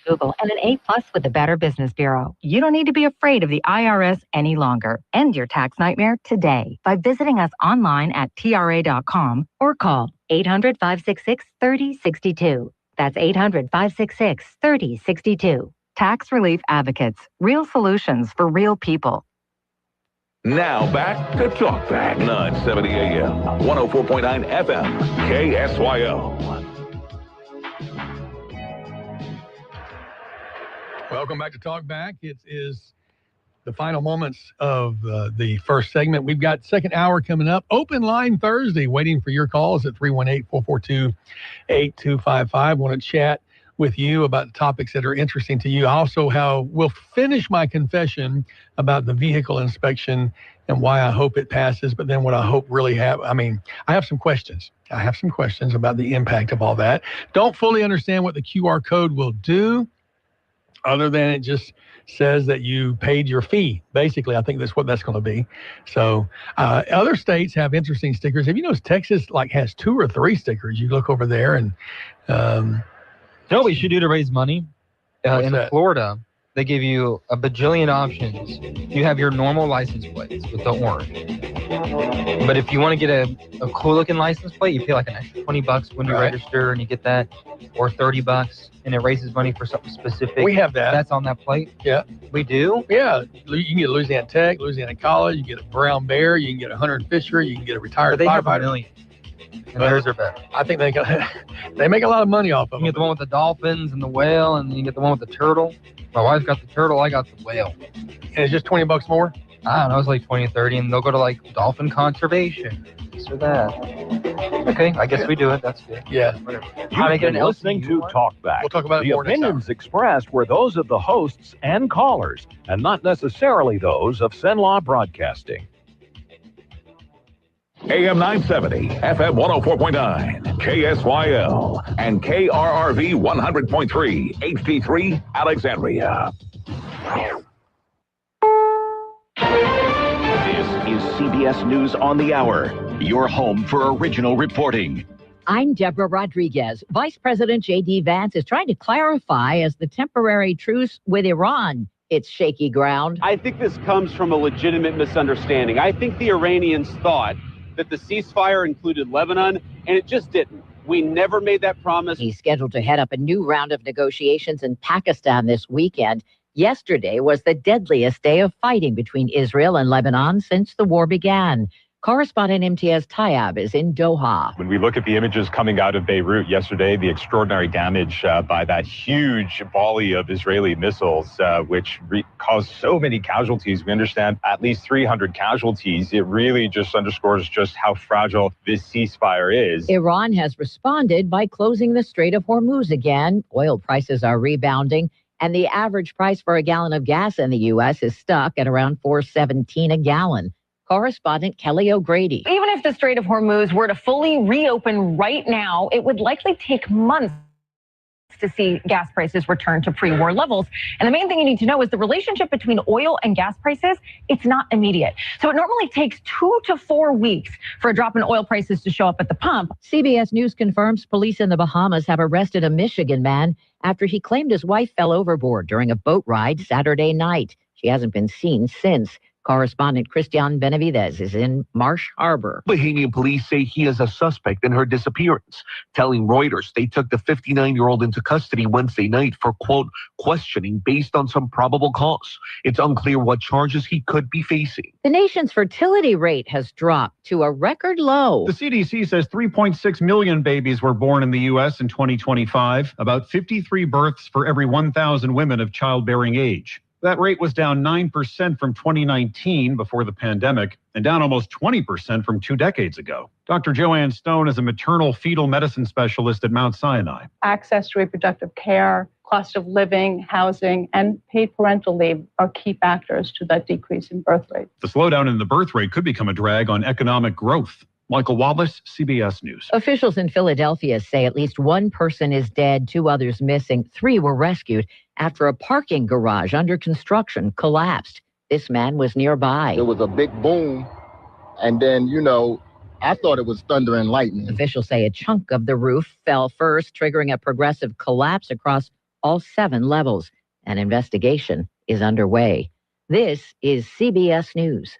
Google and an A+ with the Better Business Bureau. You don't need to be afraid of the IRS any longer. End your tax nightmare today by visiting us online at TRA.com or call 800-566-3062. That's 800-566-3062. Tax Relief Advocates. Real solutions for real people. Now back to Talk Back, 970 AM, 104.9 FM, KSYO. Welcome back to Talk Back. It is the final moments of the first segment. We've got second hour coming up. Open line Thursday, waiting for your calls at 318-442-8255. Want to chat with you about topics that are interesting to you. Also, we'll finish my confession about the vehicle inspection and why I hope it passes. But then what I hope really I have some questions. I have some questions about the impact of all that. Don't fully understand what the QR code will do, other than it just says that you paid your fee. Basically, I think that's what that's going to be. So other states have interesting stickers. Have you noticed Texas has 2 or 3 stickers? You look over there and... you know what we should do to raise money? In Florida, they give you a bajillion options. You have your normal license plates with the orange. But if you want to get a cool looking license plate, you pay like an extra $20 when you register and you get that, or $30, and it raises money for something specific. We have that. That's on that plate? Yeah. We do? Yeah. You can get Louisiana Tech, Louisiana College, you can get a Brown Bear, you can get a Hunter and Fisher, you can get a retired They have firefighter. a million. And theirs are better. I think they make a lot of money off of You get the one with the dolphins and the whale, and then you get the one with the turtle. My wife's got the turtle, I got the whale. And it's just $20 more? I don't know, it's like 20 or 30, and they'll go to dolphin conservation, this or that. Okay, I guess we do it. That's good. Yeah. You've been listening to Talkback. We'll talk about it the more next time. opinions expressed were those of the hosts and callers, and not necessarily those of Cenla Broadcasting. AM 970, FM 104.9, KSYL, and KRRV 100.3, HD3, Alexandria. This is CBS News on the Hour, your home for original reporting. I'm Deborah Rodriguez. Vice President J.D. Vance is trying to clarify as the temporary truce with Iran hits shaky ground. I think this comes from a legitimate misunderstanding. I think the Iranians thought that the ceasefire included Lebanon, and it just didn't. We never made that promise. He's scheduled to head up a new round of negotiations in Pakistan this weekend. Yesterday was the deadliest day of fighting between Israel and Lebanon since the war began. Correspondent Imtiaz Tayab is in Doha. When we look at the images coming out of Beirut yesterday, the extraordinary damage by that huge volley of Israeli missiles, which caused so many casualties. We understand at least 300 casualties. It really just underscores just how fragile this ceasefire is. Iran has responded by closing the Strait of Hormuz again. Oil prices are rebounding, and the average price for a gallon of gas in the U.S. is stuck at around $4.17 a gallon. Correspondent Kelly O'Grady. Even if the Strait of Hormuz were to fully reopen right now, it would likely take months to see gas prices return to pre-war levels. And the main thing you need to know is the relationship between oil and gas prices, it's not immediate. So it normally takes 2 to 4 weeks for a drop in oil prices to show up at the pump. CBS News confirms police in the Bahamas have arrested a Michigan man after he claimed his wife fell overboard during a boat ride Saturday night. She hasn't been seen since. Correspondent Christian Benavidez is in Marsh Harbor. Bahamian police say he is a suspect in her disappearance, telling Reuters they took the 59-year-old into custody Wednesday night for, quote, questioning based on some probable cause. It's unclear what charges he could be facing. The nation's fertility rate has dropped to a record low. The CDC says 3.6 million babies were born in the U.S. in 2025, about 53 births for every 1,000 women of childbearing age. That rate was down 9% from 2019 before the pandemic and down almost 20% from 2 decades ago. Dr. Joanne Stone is a maternal fetal medicine specialist at Mount Sinai. Access to reproductive care, cost of living, housing, and paid parental leave are key factors to that decrease in birth rate. The slowdown in the birth rate could become a drag on economic growth. Michael Wallace, CBS News. Officials in Philadelphia say at least 1 person is dead, 2 others missing. 3 were rescued after a parking garage under construction collapsed. This man was nearby. There was a big boom, and then, I thought it was thunder and lightning. Officials say a chunk of the roof fell first, triggering a progressive collapse across all 7 levels. An investigation is underway. This is CBS News.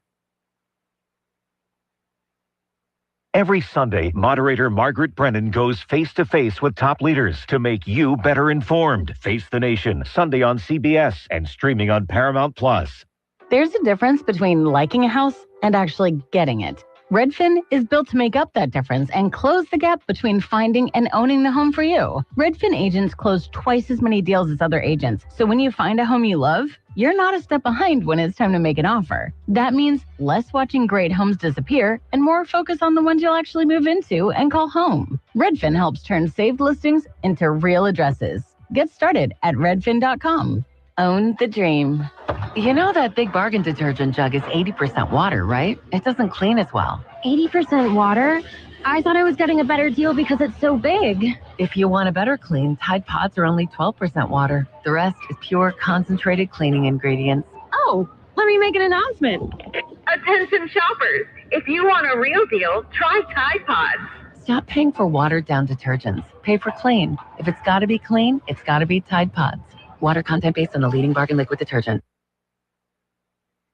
Every Sunday, moderator Margaret Brennan goes face-to-face with top leaders to make you better informed. Face the Nation, Sunday on CBS and streaming on Paramount+. There's a difference between liking a house and actually getting it. Redfin is built to make up that difference and close the gap between finding and owning the home for you. Redfin agents close twice as many deals as other agents. So when you find a home you love, you're not a step behind when it's time to make an offer. That means less watching great homes disappear and more focus on the ones you'll actually move into and call home. Redfin helps turn saved listings into real addresses. Get started at redfin.com. Own the dream. You know that Big Bargain detergent jug is 80% water, right? It doesn't clean as well. 80% water? I thought I was getting a better deal because it's so big. If you want a better clean, Tide Pods are only 12% water. The rest is pure concentrated cleaning ingredients. Oh, let me make an announcement. Attention shoppers, if you want a real deal, try Tide Pods. Stop paying for watered-down detergents. Pay for clean. If it's got to be clean, it's got to be Tide Pods. Water content based on the leading bargain liquid detergent.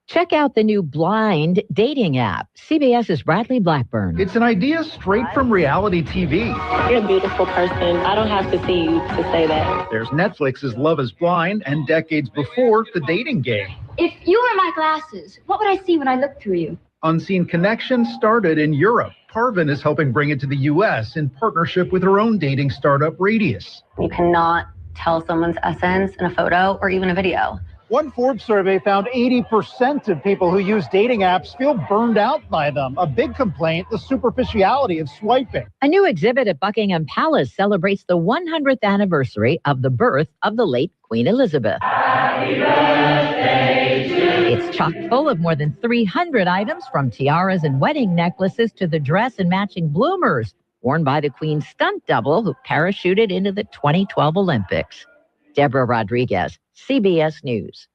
Check out the new Blind dating app. CBS's Bradley Blackburn. It's an idea straight from reality TV. You're a beautiful person. I don't have to see you to say that. There's Netflix's Love is Blind and decades before, The Dating Game. If you were my glasses, what would I see when I look through you? Unseen Connection started in Europe. Parvin is helping bring it to the U.S. in partnership with her own dating startup, Radius. You cannot tell someone's essence in a photo or even a video. One Forbes survey found 80% of people who use dating apps feel burned out by them. A big complaint, the superficiality of swiping. A new exhibit at Buckingham Palace celebrates the 100th anniversary of the birth of the late Queen Elizabeth. Happy birthday to you. It's chock full of more than 300 items, from tiaras and wedding necklaces to the dress and matching bloomers worn by the Queen's stunt double who parachuted into the 2012 Olympics. Deborah Rodriguez, CBS News.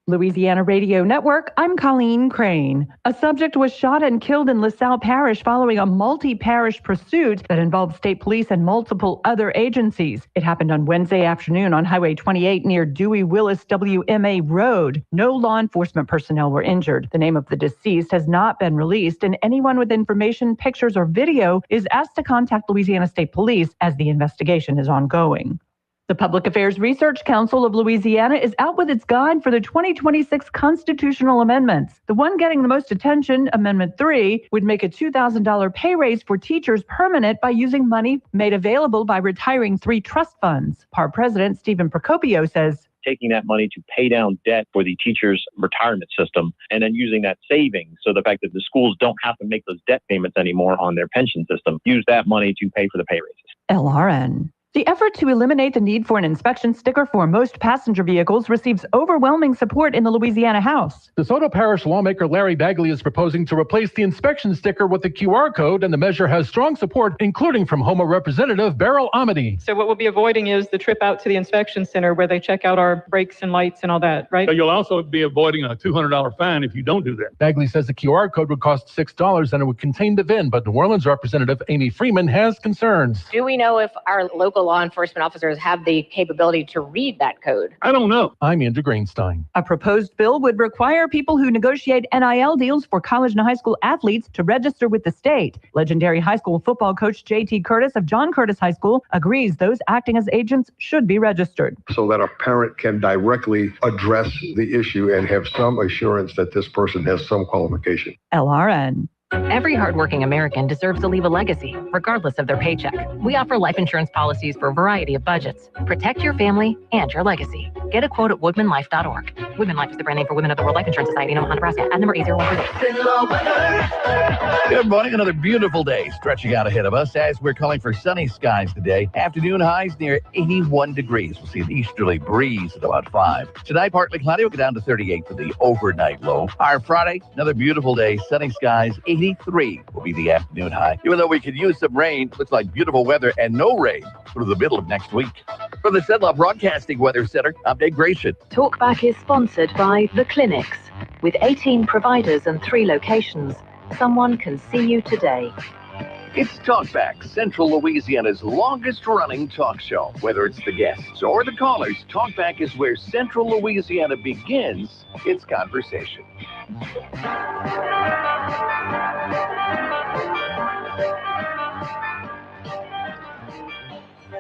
Louisiana Radio Network, I'm Colleen Crane. A subject was shot and killed in LaSalle Parish following a multi-parish pursuit that involved state police and multiple other agencies. It happened on Wednesday afternoon on Highway 28 near Dewey Willis WMA Road. No law enforcement personnel were injured. The name of the deceased has not been released, and anyone with information, pictures, or video is asked to contact Louisiana State Police as the investigation is ongoing. The Public Affairs Research Council of Louisiana is out with its guide for the 2026 constitutional amendments. The one getting the most attention, Amendment 3, would make a $2,000 pay raise for teachers permanent by using money made available by retiring 3 trust funds. PAR President Stephen Procopio says, taking that money to pay down debt for the teachers' retirement system, and then using that savings. So the fact that the schools don't have to make those debt payments anymore on their pension system, use that money to pay for the pay raises. LRN. The effort to eliminate the need for an inspection sticker for most passenger vehicles receives overwhelming support in the Louisiana House. DeSoto Parish lawmaker Larry Bagley is proposing to replace the inspection sticker with a QR code, and the measure has strong support, including from Houma Representative Beryl Amity. So what we'll be avoiding is the trip out to the inspection center where they check out our brakes and lights and all that, right? So you'll also be avoiding a $200 fine if you don't do that. Bagley says the QR code would cost $6 and it would contain the VIN, but New Orleans Representative Amy Freeman has concerns. Do we know if our local law enforcement officers have the capability to read that code? I don't know. I'm Andrew Greenstein. A proposed bill would require people who negotiate NIL deals for college and high school athletes to register with the state. Legendary high school football coach J.T. Curtis of John Curtis High School agrees those acting as agents should be registered. So that a parent can directly address the issue and have some assurance that this person has some qualification. LRN. Every hardworking American deserves to leave a legacy, regardless of their paycheck. We offer life insurance policies for a variety of budgets. Protect your family and your legacy. Get a quote at woodmanlife.org. Woodman Life is the brand name for Women of the World Life Insurance Society in Omaha, Nebraska. Add number 80138. Good morning. Another beautiful day stretching out ahead of us as we're calling for sunny skies today. Afternoon highs near 81 degrees. We'll see an easterly breeze at about 5. Tonight, partly cloudy. We'll go down to 38 for the overnight low. Our Friday, another beautiful day. Sunny skies. 83 will be the afternoon high. Even though we could use some rain, looks like beautiful weather and no rain through the middle of next week. From the Cenla Broadcasting Weather Center, I'm Dave Grayson. Talkback is sponsored by The Clinics. With 18 providers and 3 locations, someone can see you today. It's Talkback, Central Louisiana's longest-running talk show. Whether it's the guests or the callers, Talkback is where Central Louisiana begins its conversation.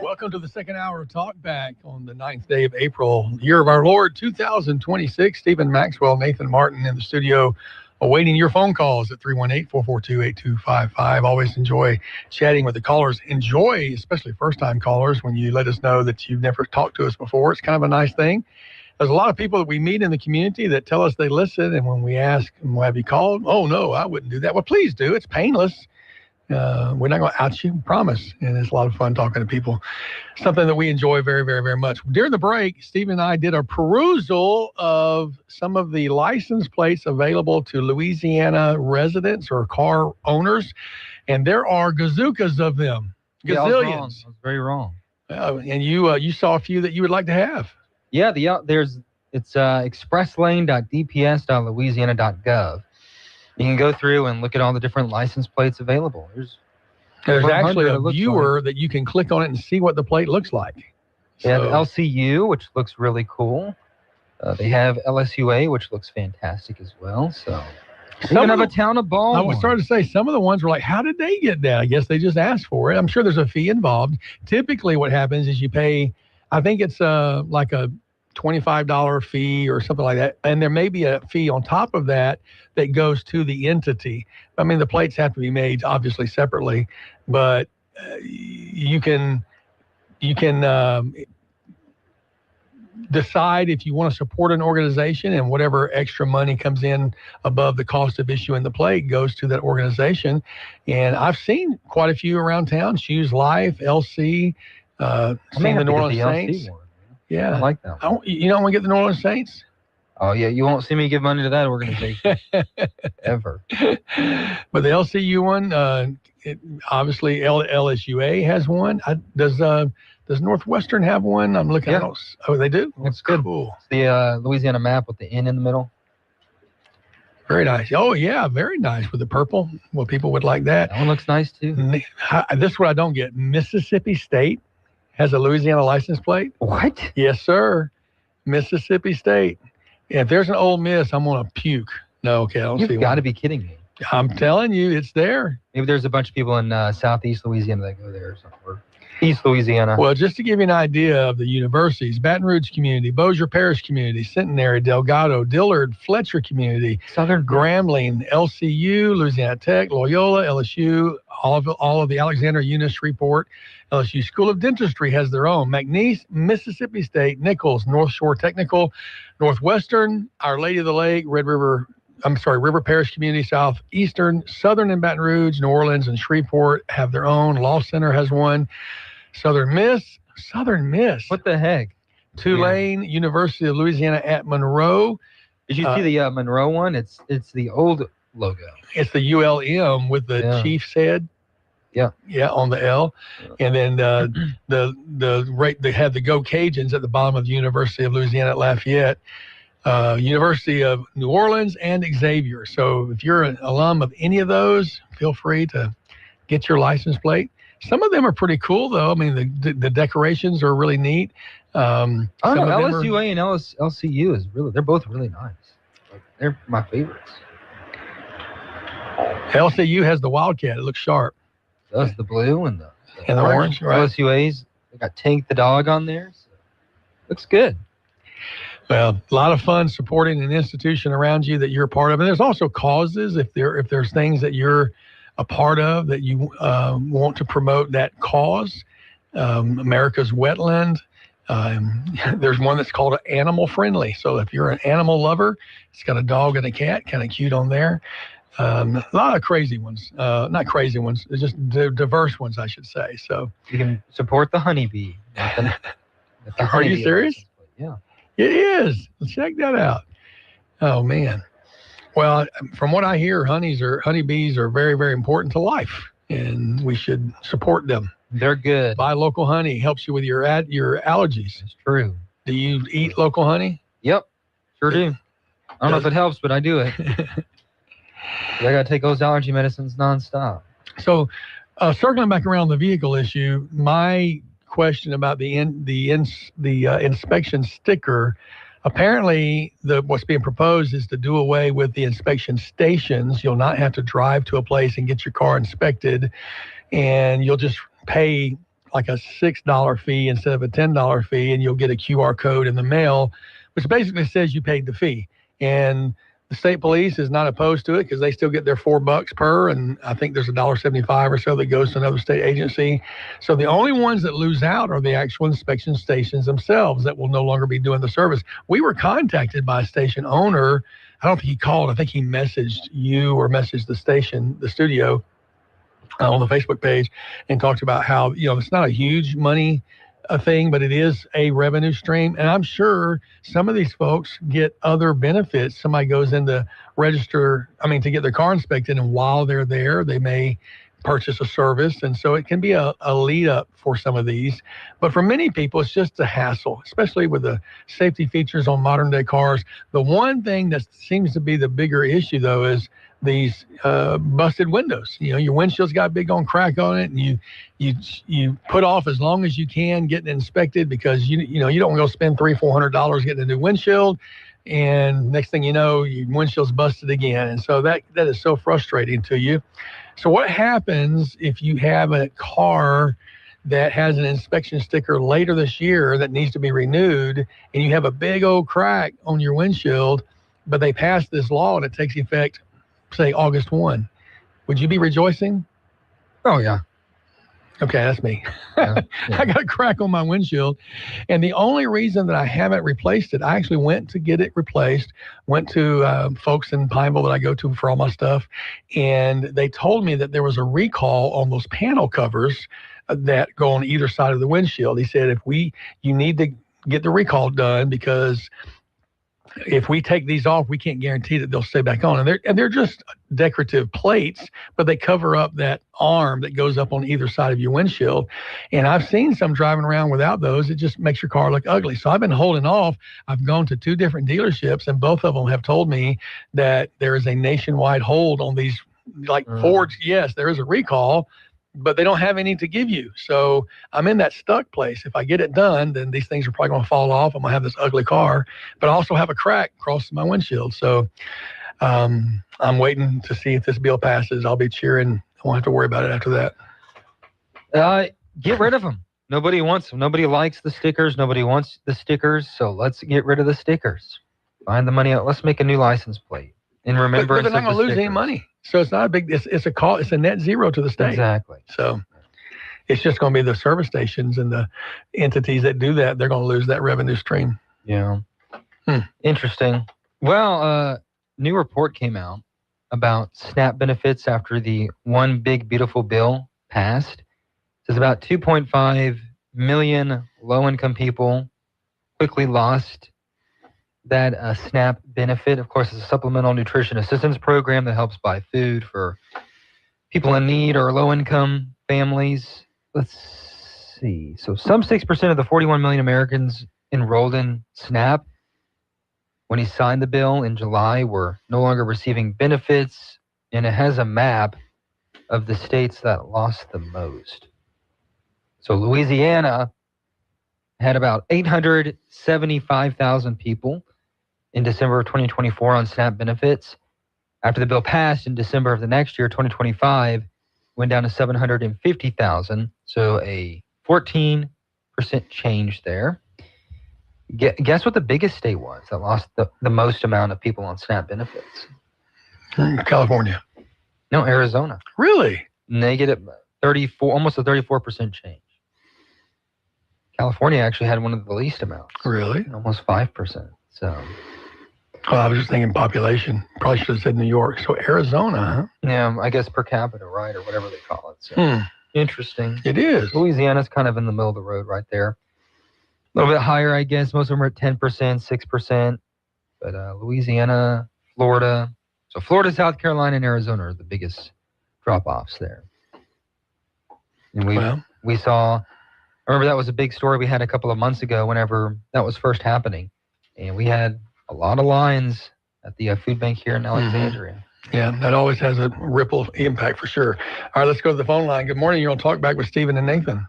Welcome to the second hour of Talkback on the 9th day of April, year of our Lord, 2026. Stephen Maxwell, Nathan Martin in the studio, awaiting your phone calls at 318-442-8255. Always enjoy chatting with the callers. Enjoy, especially first-time callers, when you let us know that you've never talked to us before. It's kind of a nice thing. There's a lot of people that we meet in the community that tell us they listen, and when we ask them, have you called? Oh, no, I wouldn't do that. Well, please do. It's painless. We're not going to out you, promise. And it's a lot of fun talking to people. Something that we enjoy very, very, very much. During the break, Steve and I did a perusal of some of the license plates available to Louisiana residents or car owners. And there are gazookas of them. Gazillions. Yeah, I was very wrong. And you saw a few that you would like to have. Yeah, it's expresslane.dps.louisiana.gov. You can go through and look at all the different license plates available. There's actually a viewer that you can click on it and see what the plate looks like. Yeah, the LCU, which looks really cool. They have LSUA, which looks fantastic as well. So you can have a town of Baltimore. I was starting to say, some of the ones were like, how did they get that? I guess they just asked for it. I'm sure there's a fee involved. Typically what happens is you pay, I think it's like a $25 fee or something like that. And there may be a fee on top of that that goes to the entity. I mean, the plates have to be made obviously separately, but you can decide if you want to support an organization, and whatever extra money comes in above the cost of issuing the plate goes to that organization. And I've seen quite a few around town: Shoes Life, LC, seen the New Orleans Saints. Yeah, I like that one. You don't want to get the New Orleans Saints? Oh, yeah. You won't see me give money to that organization ever. But the LCU one, obviously LSUA has one. Does Northwestern have one? I'm looking at those. Oh, they do? It's good. Cool. It's the Louisiana map with the N in the middle. Very nice. Oh, yeah, very nice with the purple. Well, people would like that. That one looks nice, too. This is what I don't get. Mississippi State has a Louisiana license plate. What? Yes, sir. Mississippi State. If there's an Ole Miss, I'm going to puke. No, okay, I don't see one. You've got to be kidding me. I'm telling you, it's there. Maybe there's a bunch of people in southeast Louisiana that go there or something. Or East Louisiana. Well, just to give you an idea of the universities: Baton Rouge Community, Bossier Parish Community, Centenary, Delgado, Dillard, Fletcher Community, Southern Grambling, LCU, Louisiana Tech, Loyola, LSU, all of the Alexander Eunice Shreveport. LSU School of Dentistry has their own. McNeese, Mississippi State, Nichols, North Shore Technical, Northwestern, Our Lady of the Lake, River Parish Community, Southeastern, Southern and Baton Rouge, New Orleans, and Shreveport have their own. Law Center has one. Southern Miss. What the heck? Tulane, University of Louisiana at Monroe. Did you see the Monroe one? It's the old logo. It's the ULM with the Chief's head. Yeah, on the L, and then they had the Go Cajuns at the bottom of the University of Louisiana at Lafayette, University of New Orleans, and Xavier. So if you're an alum of any of those, feel free to get your license plate. Some of them are pretty cool, though. I mean, the decorations are really neat. LSUA and LCU they're both really nice. They're my favorites. LCU has the Wildcat. It looks sharp. That's the blue and the orange. Right. LSUA's they got Tank the dog on there. So looks good. Well, a lot of fun supporting an institution around you that you're a part of. And there's also causes if there's things that you're a part of that you want to promote that cause. America's Wetland. There's one that's called Animal Friendly. So if you're an animal lover, it's got a dog and a cat, kind of cute on there. A lot of crazy ones, not crazy ones, just diverse ones, I should say. So you can support the honeybee. Are you serious? Yeah, it is. Check that out. Oh man. Well, from what I hear, honeybees are very, very important to life, and we should support them. They're good. Buy local honey. Helps you with your allergies. It's true. Do you eat local honey? Yep, sure do. I don't know if it helps, but I do it. I got to take those allergy medicines nonstop. So, circling back around the vehicle issue, my question about the inspection sticker. Apparently, what's being proposed is to do away with the inspection stations. You'll not have to drive to a place and get your car inspected, and you'll just pay like a $6 fee instead of a $10 fee, and you'll get a QR code in the mail, which basically says you paid the fee. And the state police is not opposed to it because they still get their $4 per, and I think there's $1.75 or so that goes to another state agency. So the only ones that lose out are the actual inspection stations themselves that will no longer be doing the service. We were contacted by a station owner. I don't think he called. I think he messaged you or messaged the station, the studio, on the Facebook page and talked about how, it's not a huge money thing, but it is a revenue stream. And I'm sure some of these folks get other benefits. Somebody goes in to to get their car inspected, and while they're there, they may purchase a service. And so it can be a lead up for some of these. But for many people, it's just a hassle, especially with the safety features on modern day cars. The one thing that seems to be the bigger issue, though, is these busted windows. Your windshield's got a big on crack on it, and you put off as long as you can getting it inspected, because you don't want to go spend $300-400 getting a new windshield, and next thing you know, your windshield's busted again. And so that is so frustrating to you. So what happens if you have a car that has an inspection sticker later this year that needs to be renewed, and you have a big old crack on your windshield, but they passed this law and it takes effect, say, August 1? Would you be rejoicing? Oh, yeah. Okay, that's me. Yeah. I got a crack on my windshield, and the only reason that I haven't replaced it, I actually went to get it replaced, went to folks in Pineville that I go to for all my stuff, and they told me that there was a recall on those panel covers that go on either side of the windshield. He said, you need to get the recall done, because if we take these off, we can't guarantee that they'll stay back on. And they're just decorative plates, but they cover up that arm that goes up on either side of your windshield. And I've seen some driving around without those. It just makes your car look ugly. So I've been holding off. I've gone to 2 different dealerships, and both of them have told me that there is a nationwide hold on these, like Ford's. Yes, there is a recall, but they don't have any to give you. So I'm in that stuck place. If I get it done, then these things are probably going to fall off. I'm going to have this ugly car, but I also have a crack across my windshield. So I'm waiting to see if this bill passes. I'll be cheering. I won't have to worry about it after that. Get rid of them. Nobody wants them. Nobody likes the stickers. Nobody wants the stickers. So let's get rid of the stickers. Find the money out. Let's make a new license plate. In remembrance, but they're not going to lose any money. So it's not a big, it's a call. It's a net zero to the state. Exactly. So it's just going to be the service stations and the entities that do that. They're going to lose that revenue stream. Yeah. Interesting. Well, new report came out about SNAP benefits after the One Big Beautiful Bill passed. It says about 2.5 million low-income people quickly lost that SNAP benefit. Of course, it's a supplemental nutrition assistance program that helps buy food for people in need or low-income families. Let's see. So some 6% of the 41 million Americans enrolled in SNAP when he signed the bill in July were no longer receiving benefits, and it has a map of the states that lost the most. So Louisiana had about 875,000 people in December of 2024 on SNAP benefits. After the bill passed in December of the next year, 2025, went down to 750,000. So a 14% change there. Guess what the biggest state was that lost the most amount of people on SNAP benefits? California. No, Arizona. Really? Negative 34, almost a 34% change. California actually had one of the least amounts. Really? Almost 5%. So. Well, I was just thinking population. Probably should have said New York. So Arizona, huh? Yeah, I guess per capita, right, or whatever they call it. So. Interesting. It is. Louisiana's kind of in the middle of the road right there. A little bit higher, I guess. Most of them are at 10%, 6%. But Louisiana, Florida. So Florida, South Carolina, and Arizona are the biggest drop-offs there. And we saw, I remember that was a big story we had a couple of months ago whenever that was first happening. And we had a lot of lines at the food bank here in Alexandria. Yeah, that always has a ripple impact for sure. All right, let's go to the phone line. Good morning. You're on Talk Back with Stephen and Nathan.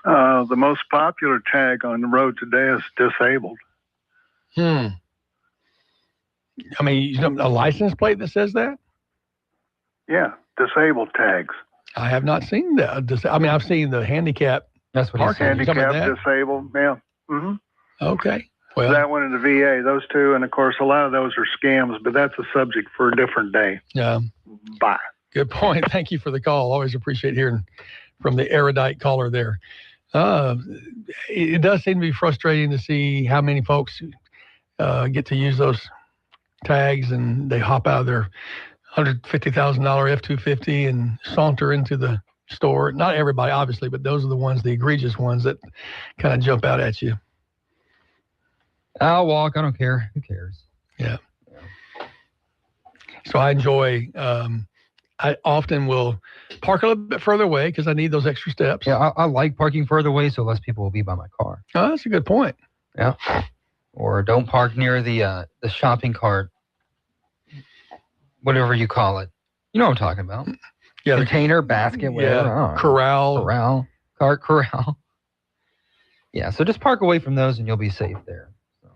The most popular tag on the road today is disabled. I mean, you know, a license plate that says that? Yeah, disabled tags. I have not seen that. I mean, I've seen the handicap. That's what parking. Handicap, disabled, yeah. Mm-hmm. Okay. Well, that one in the VA, those two, and of course, a lot of those are scams, but that's a subject for a different day. Yeah. Bye. Good point. Thank you for the call. Always appreciate hearing from the erudite caller there. It does seem to be frustrating to see how many folks get to use those tags and they hop out of their $150,000 F-250 and saunter into the store. Not everybody, obviously, but those are the egregious ones that kind of jump out at you. I'll walk. I don't care. Who cares? Yeah. So I enjoy, I often will park a little bit further away because I need those extra steps. Yeah, I like parking further away so less people will be by my car. Oh, that's a good point. Yeah. Or don't park near the shopping cart, whatever you call it. You know what I'm talking about. Yeah, container, basket, whatever. Yeah, corral. Cart corral. Yeah, so just park away from those and you'll be safe there. So.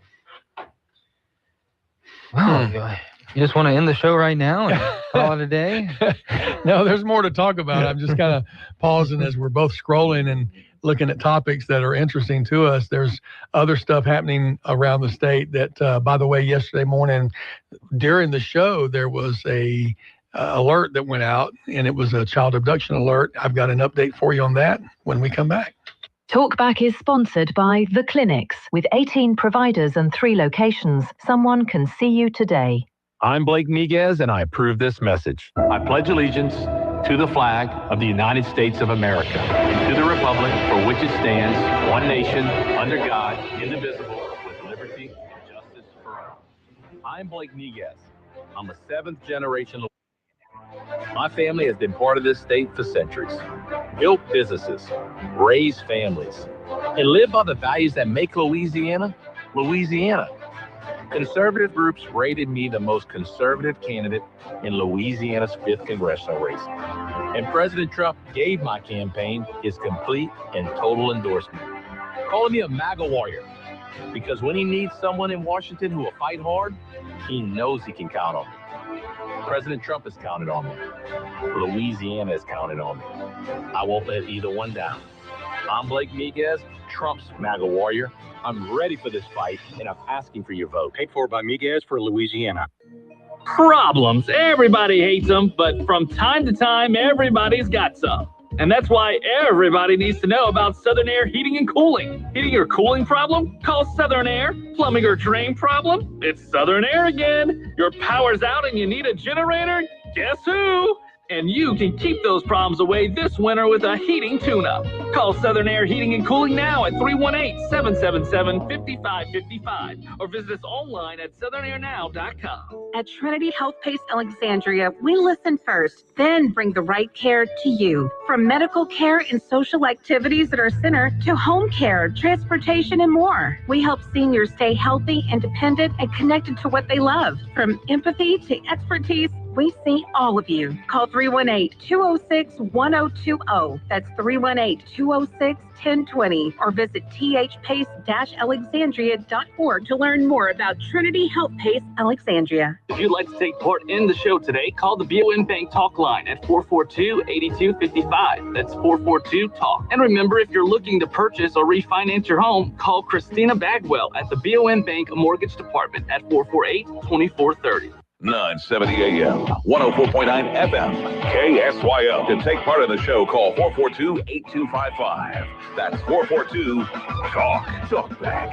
Wow, you just want to end the show right now and call it a day? No, there's more to talk about. I'm just kind of pausing as we're both scrolling and looking at topics that are interesting to us. There's other stuff happening around the state that, by the way, yesterday morning during the show, there was a alert that went out, and it was a child abduction alert. I've got an update for you on that when we come back. Talkback is sponsored by The Clinics. With 18 providers and 3 locations, someone can see you today. I'm Blake Miguez, and I approve this message. I pledge allegiance to the flag of the United States of America, and to the republic for which it stands, one nation, under God, indivisible, with liberty and justice for all. I'm Blake Miguez. I'm a 7th generation. My family has been part of this state for centuries, built businesses, raised families, and lived by the values that make Louisiana, Louisiana. Conservative groups rated me the most conservative candidate in Louisiana's 5th congressional race. And President Trump gave my campaign his complete and total endorsement, calling me a MAGA warrior, because when he needs someone in Washington who will fight hard, he knows he can count on me. President Trump has counted on me. Louisiana has counted on me. I won't let either one down. I'm Blake Miguez, Trump's MAGA warrior. I'm ready for this fight, and I'm asking for your vote. Paid for by Miguez for Louisiana. Problems. Everybody hates them, but from time to time, everybody's got some. And that's why everybody needs to know about Southern Air Heating and Cooling. Heating or cooling problem? Call Southern Air. Plumbing or drain problem? It's Southern Air again. Your power's out and you need a generator? Guess who? And you can keep those problems away this winter with a heating tune-up. Call Southern Air Heating and Cooling now at 318-777-5555 or visit us online at southernairnow.com. At Trinity Health Pace Alexandria, we listen first, then bring the right care to you. From medical care and social activities at our center to home care, transportation, and more. We help seniors stay healthy, independent, and connected to what they love. From empathy to expertise, we see all of you. Call 318-206-1020. That's 318-206-1020. Or visit thpace-alexandria.org to learn more about Trinity Health Pace Alexandria. If you'd like to take part in the show today, call the BOM Bank Talk line at 442-8255. That's 442-TALK. And remember, if you're looking to purchase or refinance your home, call Christina Bagwell at the BOM Bank Mortgage Department at 448-2430. 970 AM, 104.9 FM, KSYO. To take part in the show, call 442-8255. That's 442-TALK. Talkback.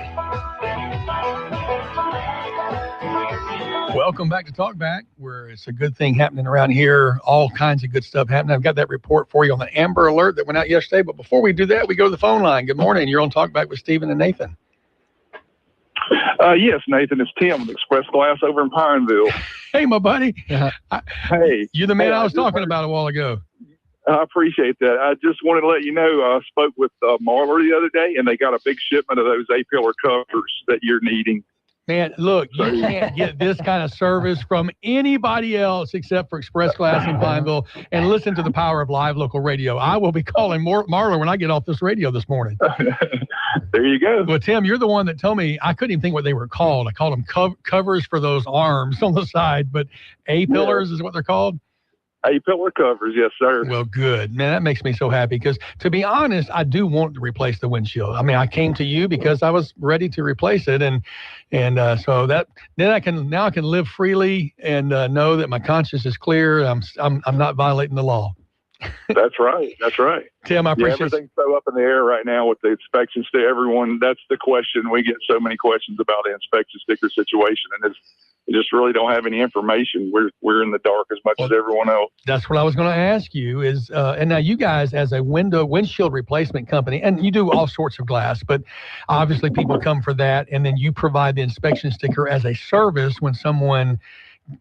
Welcome back to Talkback, where it's a good thing happening around here. All kinds of good stuff happening. I've got that report for you on the Amber Alert that went out yesterday. But before we do that, we go to the phone line. Good morning. You're on Talkback with Stephen and Nathan. Yes, Nathan, it's Tim with Express Glass over in Pineville. Hey, my buddy. Hey. You're the man I was talking about a while ago. I appreciate that. I just wanted to let you know, I spoke with Marler the other day, and they got a big shipment of those A-pillar covers that you're needing. Man, look, you can't get this kind of service from anybody else except for Express Glass in Pineville. And listen to the power of live local radio. I will be calling Marler when I get off this radio this morning. There you go. Well, Tim, you're the one that told me, I couldn't even think what they were called. I called them covers for those arms on the side, but A-pillars is what they're called? A-pillar covers, yes, sir. Well, good. Man, that makes me so happy because, to be honest, I do want to replace the windshield. I mean, I came to you because I was ready to replace it, and so that then I can live freely and know that my conscience is clear. I'm not violating the law. That's right. That's right. Tim, I appreciate everything's so up in the air right now with the inspections to everyone. That's the question. We get so many questions about the inspection sticker situation, and we just really don't have any information. We're in the dark as much as everyone else. That's what I was going to ask you is, and now you guys as a windshield replacement company, and you do all sorts of glass, but obviously people come for that, and then you provide the inspection sticker as a service when someone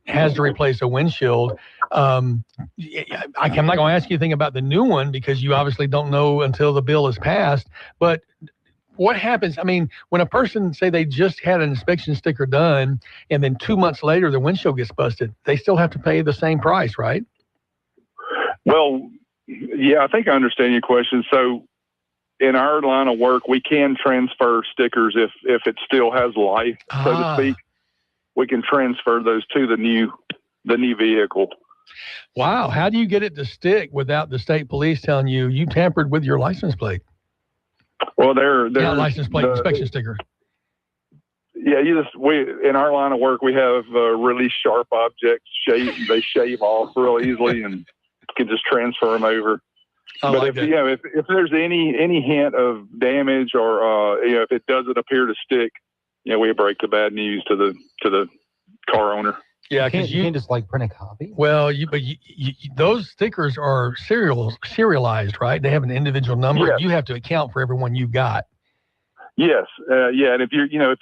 has to replace a windshield. I'm not going to ask you anything about the new one because you obviously don't know until the bill is passed, but what happens? I mean, when a person say they just had an inspection sticker done and then 2 months later the windshield gets busted, they still have to pay the same price, right? Well, yeah, I think I understand your question. So in our line of work, we can transfer stickers if it still has life, so to speak. We can transfer those to the new vehicle. Wow. How do you get it to stick without the state police telling you tampered with your license plate? Well, they're not license plate, inspection sticker. Yeah, in our line of work, we have really sharp objects. They shave off real easily and can just transfer them over. If there's any hint of damage or if it doesn't appear to stick, we break the bad news to the car owner. Yeah, because you can't just print a copy. Well, but those stickers are serialized, right? They have an individual number. Yes. You have to account for everyone you've got. Yes, and if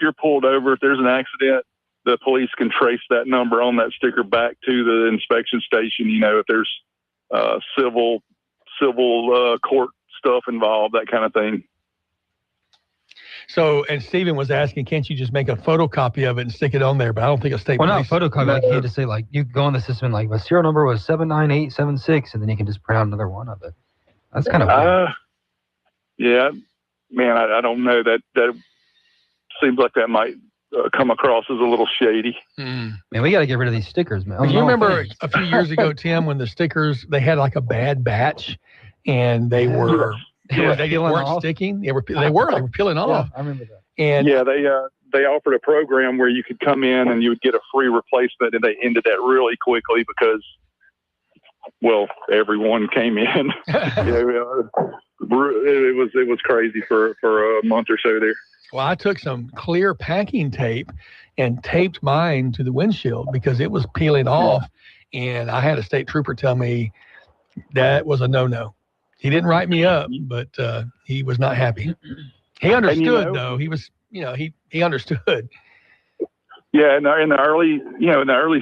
you're pulled over, if there's an accident, the police can trace that number on that sticker back to the inspection station. If there's civil court stuff involved, that kind of thing. So, and Stephen was asking, can't you just make a photocopy of it and stick it on there? But I don't think a state police... Well, not a photocopy. You can't just say, you go on the system and, the serial number was 79876, and then you can just print out another one of it. That's kind of weird. Yeah. Man, I don't know. That seems like that might come across as a little shady. Man, we got to get rid of these stickers, man. You remember a few years ago, Tim, when the stickers, they had a bad batch, and they were... They weren't sticking. They were peeling off. Yeah, I remember that. And they offered a program where you could come in and you would get a free replacement, and they ended that really quickly because, everyone came in. It was crazy for a month or so there. Well, I took some clear packing tape and taped mine to the windshield because it was peeling off, and I had a state trooper tell me that was a no-no. He didn't write me up, but he was not happy. He understood, though. He was, he understood. Yeah, in the early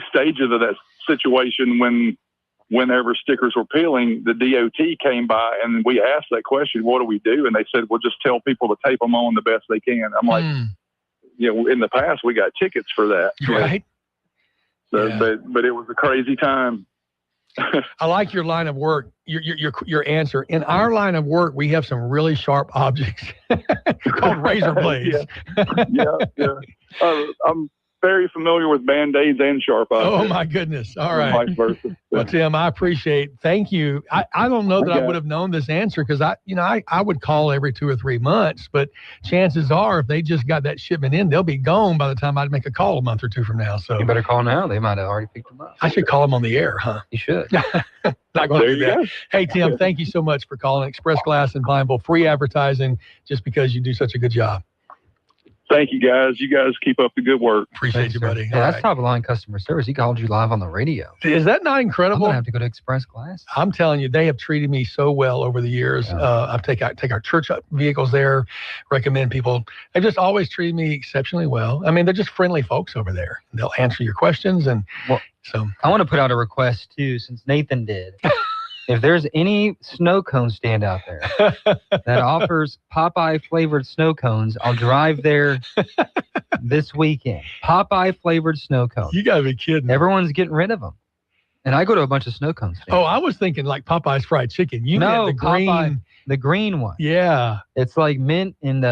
stages of that situation, whenever stickers were peeling, the DOT came by and we asked that question, "What do we do?" And they said, "Well, just tell people to tape them on the best they can." I'm like, in the past we got tickets for that, right? So, but it was a crazy time. I like your line of work, your answer. In our line of work, we have some really sharp objects called razor blades. Yeah. I'm very familiar with Band-Aids and sharp objects. Oh, my goodness. All right. Vice versa. Well, Tim, I appreciate it. Thank you. I don't know that I would have known this answer because I would call every 2 or 3 months, but chances are if they just got that shipment in, they'll be gone by the time I'd make a call a month or two from now. So you better call now. They might have already picked them up. I should call them on the air, huh? You should. Not going to do that. Hey, Tim, thank you so much for calling Express Glass in Pineville. Free advertising just because you do such a good job. Thank you, guys. You guys keep up the good work. Appreciate you, buddy. Yeah, that's top of line customer service. He called you live on the radio. Is that not incredible? I'm going to have to go to Express Glass. I'm telling you, they have treated me so well over the years. I take our church vehicles there, recommend people. They've just always treated me exceptionally well. I mean, they're just friendly folks over there. They'll answer your questions. And so I want to put out a request, too, since Nathan did. If there's any snow cone stand out there that offers Popeye flavored snow cones, I'll drive there this weekend. Popeye flavored snow cones. You gotta be kidding. Everyone's getting rid of them. And I go to a bunch of snow cones. Oh, I was thinking like Popeye's fried chicken. You know the green, Popeye, the green one. Yeah. It's like mint and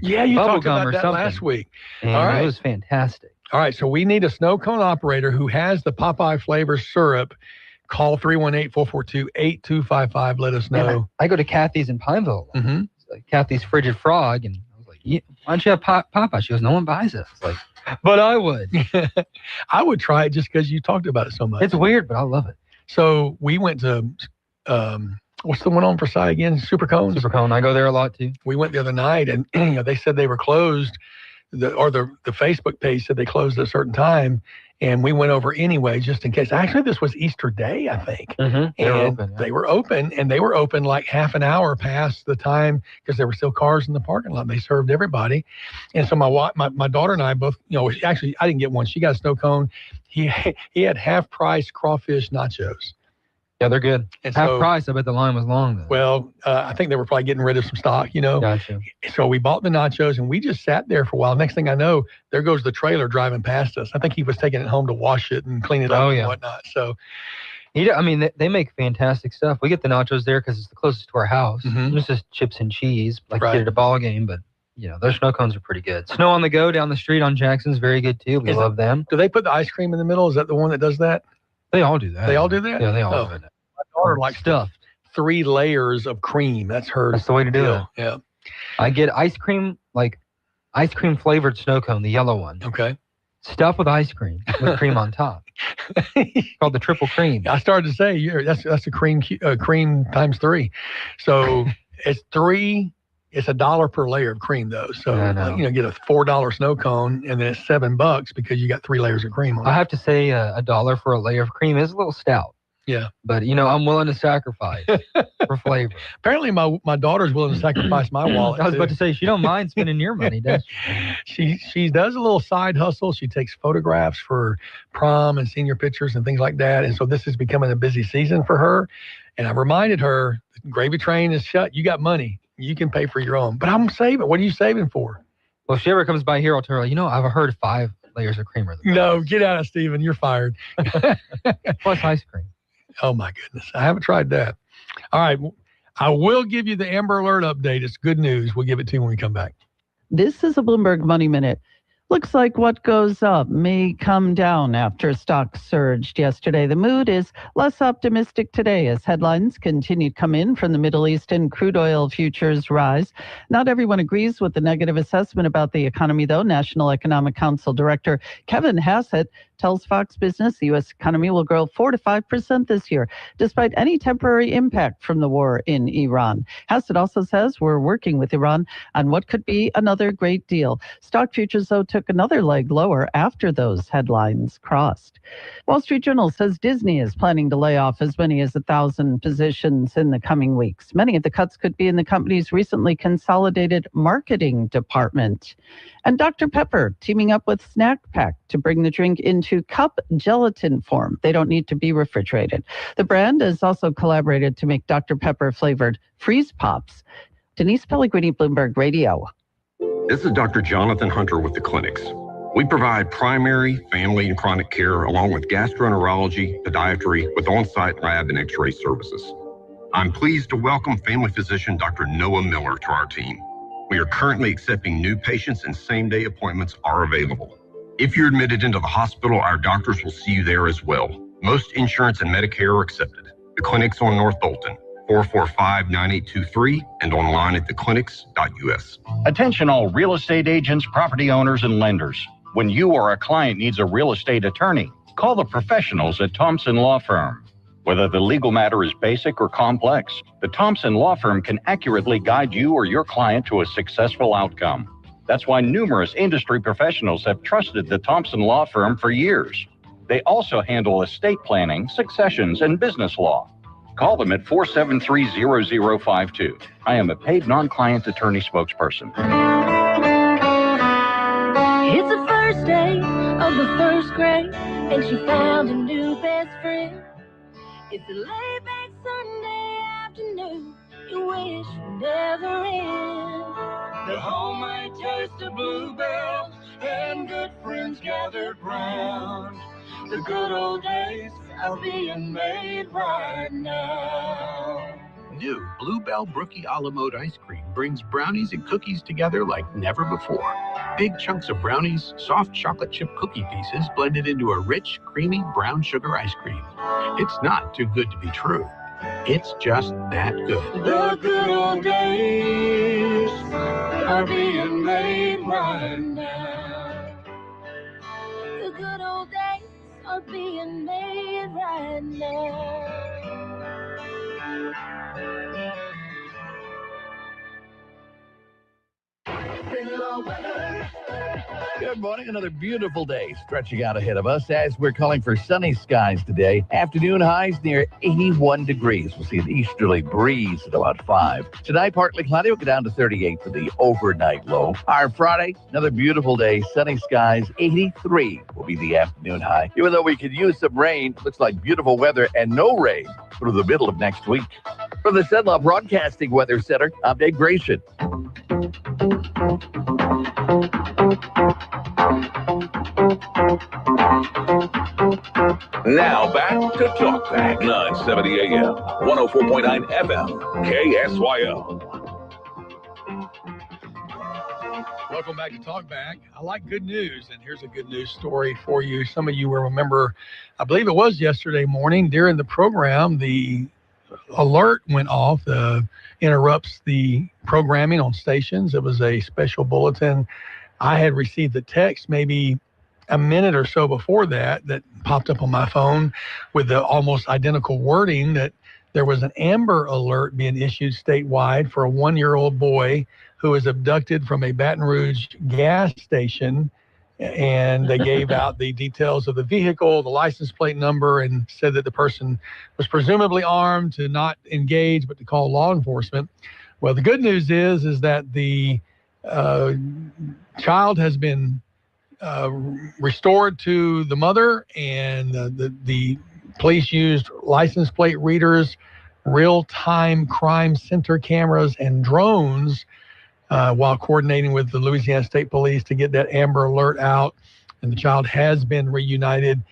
you talked about or that something. last week. And all right. It was fantastic. All right, so we need a snow cone operator who has the Popeye flavor syrup. Call 318-442-8255. Let us know. Yeah, I go to Kathy's in Pineville. Mm-hmm. Kathy's Frigid Frog. And I was like, why don't you have Popeye? She goes, no one buys it. It's like, but I would. I would try it just because you talked about it so much. It's weird, but I love it. So we went to what's the one on Versailles again? Super Cone? Super Cone. I go there a lot too. We went the other night, and they said they were closed. The Facebook page said they closed at a certain time, and we went over anyway just in case. Actually, this was Easter Day, I think. Mm-hmm. They were open, and they were open like half an hour past the time because there were still cars in the parking lot. They served everybody, and so my daughter and I both, actually I didn't get one. She got a snow cone. He had half price crawfish nachos. Yeah, they're good. And half price. I bet the line was long though. Well, I think they were probably getting rid of some stock, Gotcha. So we bought the nachos and we just sat there for a while. Next thing I know, there goes the trailer driving past us. I think he was taking it home to wash it and clean it up and whatnot. So, they make fantastic stuff. We get the nachos there because it's the closest to our house. Mm-hmm. It's just chips and cheese, like you get at a ball game. But their snow cones are pretty good. Snow on the Go down the street on Jackson's very good too. We love them. Do they put the ice cream in the middle? Is that the one that does that? They all do that. They all do that? Yeah, they all do that. My daughter likes stuffed 3 layers of cream. That's the way to do it. Yeah. I get ice cream flavored snow cone, the yellow one. Okay. Stuffed with ice cream with cream on top. Called the triple cream. I started to say that's a cream times 3. So it's $1 per layer of cream though. So get a $4 snow cone and then it's $7 because you got 3 layers of cream on it. I have to say $1 for a layer of cream is a little stout. Yeah. But I'm willing to sacrifice for flavor. Apparently my daughter's willing to sacrifice my wallet. I was about to say she don't mind spending your money, does she? She does a little side hustle. She takes photographs for prom and senior pictures and things like that. And so this is becoming a busy season for her. And I reminded her, the gravy train is shut. You got money. You can pay for your own. But I'm saving. What are you saving for? Well, if she ever comes by here, I'll tell her, I've heard 5 layers of cream. No, get out of Stephen. You're fired. Plus ice cream. Oh, my goodness. I haven't tried that. All right. I will give you the Amber Alert update. It's good news. We'll give it to you when we come back. This is a Bloomberg Money Minute. Looks like what goes up may come down after stocks surged yesterday. The mood is less optimistic today as headlines continue to come in from the Middle East and crude oil futures rise. Not everyone agrees with the negative assessment about the economy, though. National Economic Council Director Kevin Hassett tells Fox Business the U.S. economy will grow 4 to 5% this year, despite any temporary impact from the war in Iran. Hassett also says we're working with Iran on what could be another great deal. Stock futures, though, took another leg lower after those headlines crossed. Wall Street Journal says Disney is planning to lay off as many as 1,000 positions in the coming weeks. Many of the cuts could be in the company's recently consolidated marketing department. And Dr. Pepper teaming up with Snack Pack to bring the drink into cup gelatin form. They don't need to be refrigerated. The brand has also collaborated to make Dr. Pepper flavored freeze pops. Denise Pellegrini, Bloomberg Radio. This is Dr. Jonathan Hunter with the clinics. We provide primary, family, and chronic care along with gastroenterology, podiatry with on-site lab and x-ray services. I'm pleased to welcome family physician Dr. Noah Miller to our team. We are currently accepting new patients and same-day appointments are available. If you're admitted into the hospital, our doctors will see you there as well. Most insurance and Medicare are accepted. The clinic's on North Bolton, 445-9823, and online at theclinics.us. Attention all real estate agents, property owners, and lenders. When you or a client needs a real estate attorney, call the professionals at Thompson Law Firm. Whether the legal matter is basic or complex, the Thompson Law Firm can accurately guide you or your client to a successful outcome. That's why numerous industry professionals have trusted the Thompson Law Firm for years. They also handle estate planning, successions, and business law. Call them at 473-0052. I am a paid non-client attorney spokesperson. It's the first day of the first grade, and she found a new best friend. It's a laid-back Sunday afternoon you wish would never end. The homemade taste of Bluebell and good friends gathered round. The good old days are being made right now. New Bluebell Brookie a la mode ice cream brings brownies and cookies together like never before. Big chunks of brownies, soft chocolate chip cookie pieces blended into a rich, creamy brown sugar ice cream. It's not too good to be true. It's just that good. The good old days are being made right now. The good old days are being made right now. Good morning. Another beautiful day stretching out ahead of us as we're calling for sunny skies today. Afternoon highs near 81 degrees. We'll see an easterly breeze at about 5. Tonight, partly cloudy. We'll go down to 38 for the overnight low. Our Friday, another beautiful day. Sunny skies. 83 will be the afternoon high. Even though we could use some rain, looks like beautiful weather and no rain through the middle of next week. From the Cenla Broadcasting Weather Center, I'm Dave Grayson. Now back to Talk Back, 970 AM, 104.9 FM, KSYO. Welcome back to Talk Back. I like good news, and here's a good news story for you. Some of you will remember, I believe it was yesterday morning during the program, the alert went off, interrupts the programming on stations. It was a special bulletin. I had received the text maybe a minute or so before that popped up on my phone with the almost identical wording that there was an Amber Alert being issued statewide for a 1-year-old boy who was abducted from a Baton Rouge gas station. And they gave out the details of the vehicle, the license plate number, and said that the person was presumably armed, to not engage, but to call law enforcement. Well, the good news is that the child has been restored to the mother, and the police used license plate readers, real-time crime center cameras, and drones while coordinating with the Louisiana State Police to get that Amber Alert out. And the child has been reunited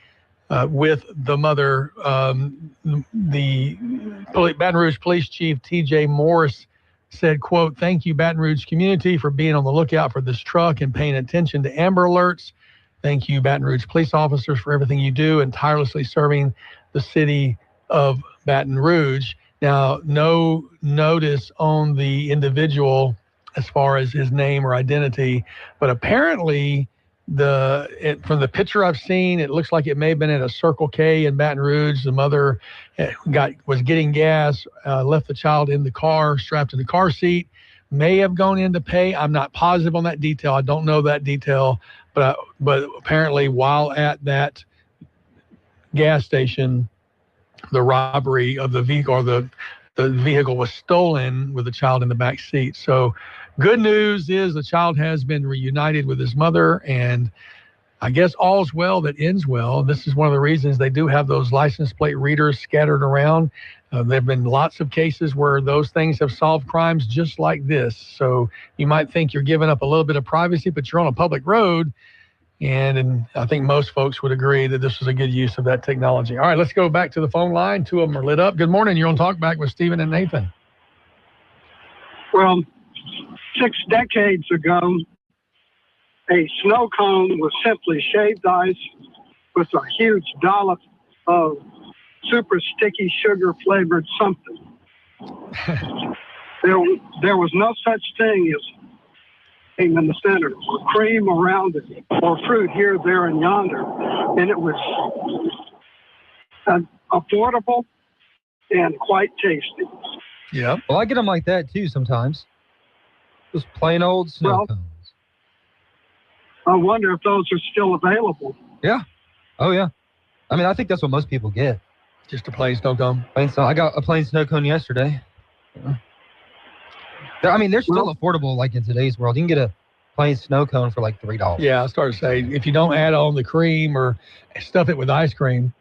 with the mother. The Baton Rouge Police Chief T.J. Morris said, quote, "Thank you, Baton Rouge community, for being on the lookout for this truck and paying attention to Amber Alerts. Thank you, Baton Rouge police officers, for everything you do and tirelessly serving the city of Baton Rouge." Now, no notice on the individual as far as his name or identity, but apparently from the picture I've seen, it looks like it may have been at a Circle K in Baton Rouge. The mother was getting gas, left the child in the car, strapped in the car seat, may have gone in to pay. I'm not positive on that detail. I don't know that detail, but apparently while at that gas station, the robbery of the vehicle, or the vehicle was stolen with the child in the back seat. So good news is the child has been reunited with his mother, and I guess all's well that ends well. This is one of the reasons they do have those license plate readers scattered around. There have been lots of cases where those things have solved crimes just like this. So you might think you're giving up a little bit of privacy, but you're on a public road. And I think most folks would agree that this was a good use of that technology. All right, let's go back to the phone line. Two of them are lit up. Good morning. You're on Talk Back with Stephen and Nathan. Well, 6 decades ago, a snow cone was simply shaved ice with a huge dollop of super sticky sugar-flavored something. There was no such thing as in the center, or cream around it, or fruit here, there, and yonder. And it was affordable and quite tasty. Yeah. Well, I get them like that too sometimes. Just plain old snow cones. I wonder if those are still available. Yeah. Oh, yeah. I mean, I think that's what most people get. Just a plain snow cone? I got a plain snow cone yesterday. Yeah. I mean, they're still affordable, like in today's world. You can get a plain snow cone for like $3. Yeah, I started to say, if you don't add on the cream or stuff it with ice cream.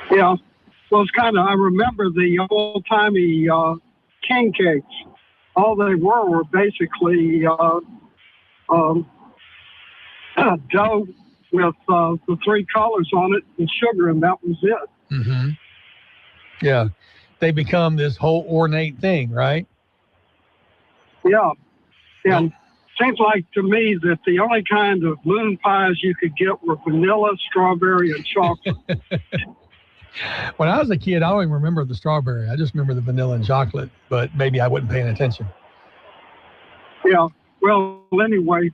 Yeah, well, it's kind of, I remember the old-timey king cakes. All they were basically dough with the 3 colors on it and sugar, and that was it. Mm-hmm. Yeah. They become this whole ornate thing, right? Yeah. And seems like to me that the only kind of moon pies you could get were vanilla, strawberry, and chocolate. When I was a kid, I don't even remember the strawberry. I just remember the vanilla and chocolate, but maybe I wasn't paying attention. Yeah. Well, anyway,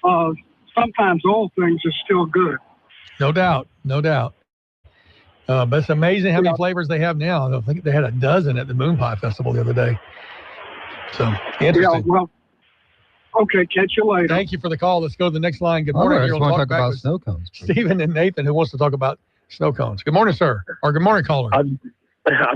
sometimes old things are still good. No doubt. No doubt. But it's amazing how many flavors they have now. I think they had a dozen at the Moon Pie Festival the other day. So, interesting. Yeah, well, okay, catch you later. Thank you for the call. Let's go to the next line. Good morning. I You're just on want to talk Back about with snow cones. Stephen and Nathan, who wants to talk about snow cones. Good morning, sir. Or good morning, caller. I'm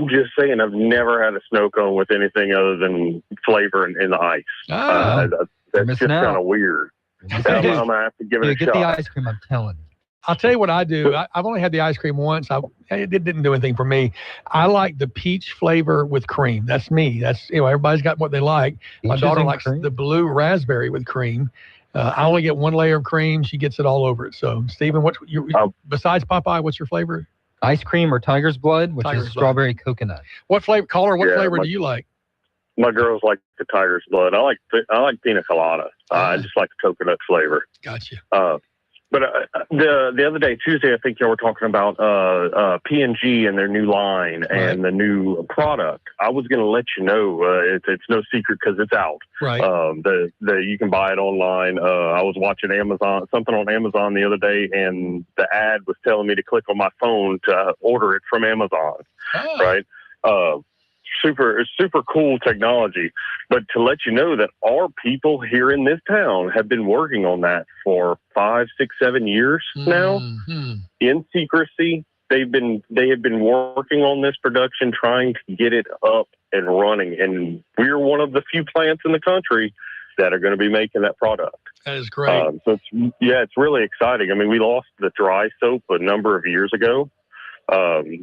just saying I've never had a snow cone with anything other than flavor in the ice. That's just kind of weird. I'm going to have to give it a Get shot. the ice cream, I'm telling you. I'll tell you what I do. I've only had the ice cream once. It didn't do anything for me. I like the peach flavor with cream. That's me. That's everybody's got what they like. My Peaches daughter and likes cream? the blue raspberry with cream. I only get one layer of cream. She gets it all over it. So, Stephen, besides Popeye, what's your flavor? Ice cream or Tiger's Blood, which Tiger's is strawberry coconut. What flavor? Caller, what Yeah, flavor my- do you like? My girls like the Tiger's Blood. I like pina colada. I just like the coconut flavor. Gotcha. But the other day, Tuesday, I think y'all were talking about P&G and their new line and the new product. I was going to let you know it's no secret because it's out. Right. You can buy it online. I was watching something on Amazon the other day, and the ad was telling me to click on my phone to order it from Amazon. Right. Super cool technology. But to let you know that our people here in this town have been working on that for 5, 6, 7 years now in secrecy. They have been working on this production, trying to get it up and running. And we're one of the few plants in the country that are going to be making that product. That is great. So it's really exciting. I mean, we lost the dry soap a number of years ago.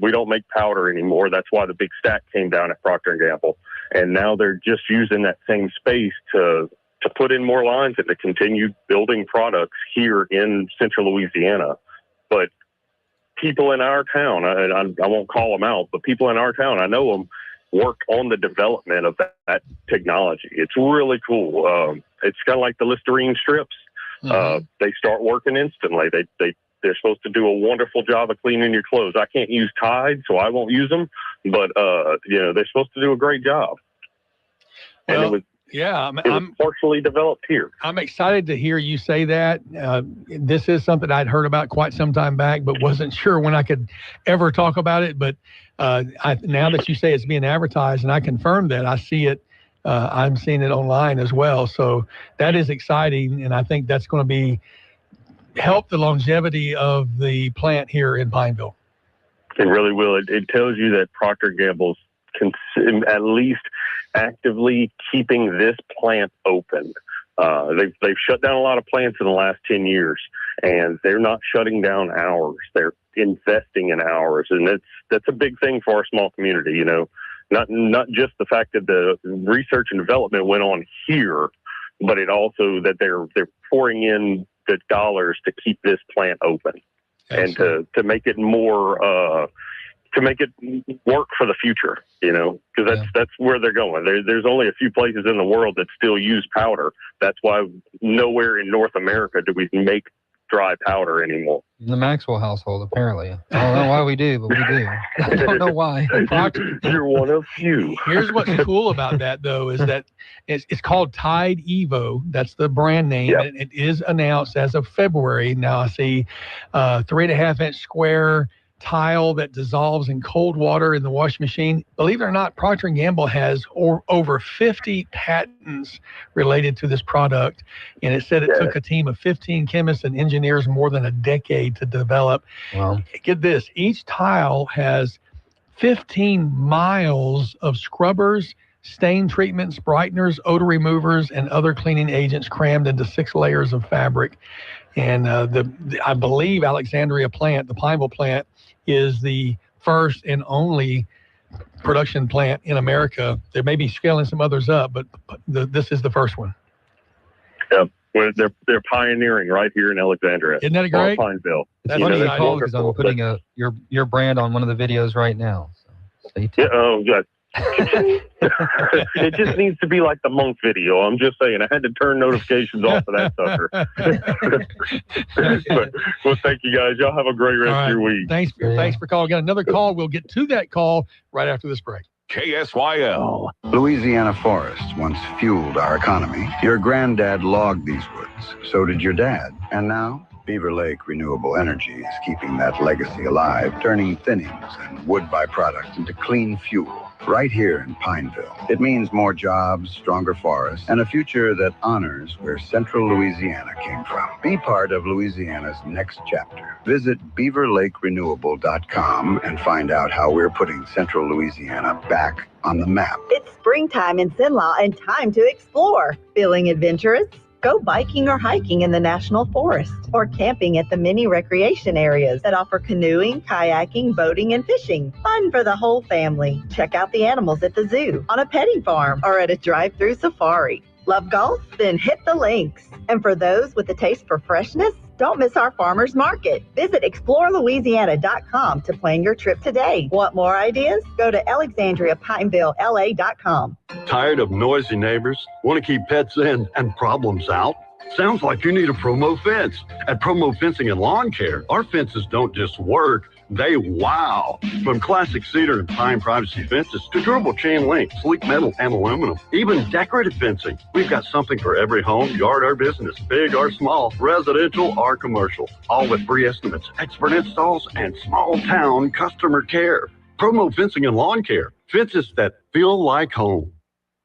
We don't make powder anymore. That's why the big stack came down at Procter & Gamble. And now they're just using that same space to put in more lines and to continue building products here in central Louisiana. But people in our town, I won't call them out, but people in our town, I know them, work on the development of that technology. It's really cool. It's kind of like the Listerine strips. They start working instantly. They're supposed to do a wonderful job of cleaning your clothes. I can't use Tide, so I won't use them. But they're supposed to do a great job. And Well, it was partially developed here. I'm excited to hear you say that. This is something I'd heard about quite some time back, but wasn't sure when I could ever talk about it. But now that you say it's being advertised, and I confirm that, I see it. I'm seeing it online as well. So that is exciting, and I think that's going to help the longevity of the plant here in Pineville. It really will. It tells you that Procter & Gamble's at least actively keeping this plant open. They've shut down a lot of plants in the last 10 years, and they're not shutting down ours. They're investing in ours, and that's a big thing for our small community. You know, not just the fact that the research and development went on here, but it also that they're pouring in the dollars to keep this plant open. Excellent. And to make it more to make it work for the future, you know, because that's where they're going. There's only a few places in the world that still use powder. That's why nowhere in North America do we make dry powder anymore. In the Maxwell household, apparently. I don't know why we do, but we do. I don't know why. You're one of few. Here's what's cool about that, though, is that it's called Tide Evo. That's the brand name. Yep. And it is announced as of February. Now I see 3.5-inch square tile that dissolves in cold water in the washing machine. Believe it or not, Procter & Gamble has over 50 patents related to this product. And it said it took a team of 15 chemists and engineers more than a decade to develop. Wow. Get this, each tile has 15 miles of scrubbers, stain treatments, brighteners, odor removers, and other cleaning agents crammed into 6 layers of fabric. And I believe Alexandria plant, the Pineville plant, is the first and only production plant in America. They may be scaling some others up, but this is the first one. Yep. Well, they're pioneering right here in Alexandria. Isn't that great? Pineville. That's funny you call because I'm putting your brand on one of the videos right now. So stay tuned. Yeah, oh, good. It just needs to be like the monk video. I'm just saying, I had to turn notifications off of that sucker. Well, thank you guys. Y'all have a great rest of your week. Thanks for calling. Got another call. We'll get to that call right after this break. KSYL. Louisiana forests once fueled our economy. Your granddad logged these woods. So did your dad. And now Beaver Lake Renewable Energy is keeping that legacy alive, turning thinnings and wood byproducts into clean fuel right here in Pineville. It means more jobs, stronger forests, and a future that honors where Central Louisiana came from. Be part of Louisiana's next chapter. Visit beaverlakerenewable.com and find out how we're putting Central Louisiana back on the map. It's springtime in Cenla and time to explore. Feeling adventurous? Go biking or hiking in the National Forest or camping at the many recreation areas that offer canoeing, kayaking, boating, and fishing. Fun for the whole family. Check out the animals at the zoo, on a petting farm, or at a drive-through safari. Love golf? Then hit the links. And for those with a taste for freshness, don't miss our farmers market. Visit explorelouisiana.com to plan your trip today. Want more ideas? Go to alexandriapinevillela.com. Tired of noisy neighbors? Want to keep pets in and problems out? Sounds like you need a Promo fence. At Promo Fencing and Lawn Care, our fences don't just work, they wow. From classic cedar and pine privacy fences to durable chain link, sleek metal, and aluminum, even decorative fencing. We've got something for every home, yard, or business, big or small, residential or commercial, all with free estimates, expert installs, and small town customer care. Promo Fencing and Lawn Care, fences that feel like home.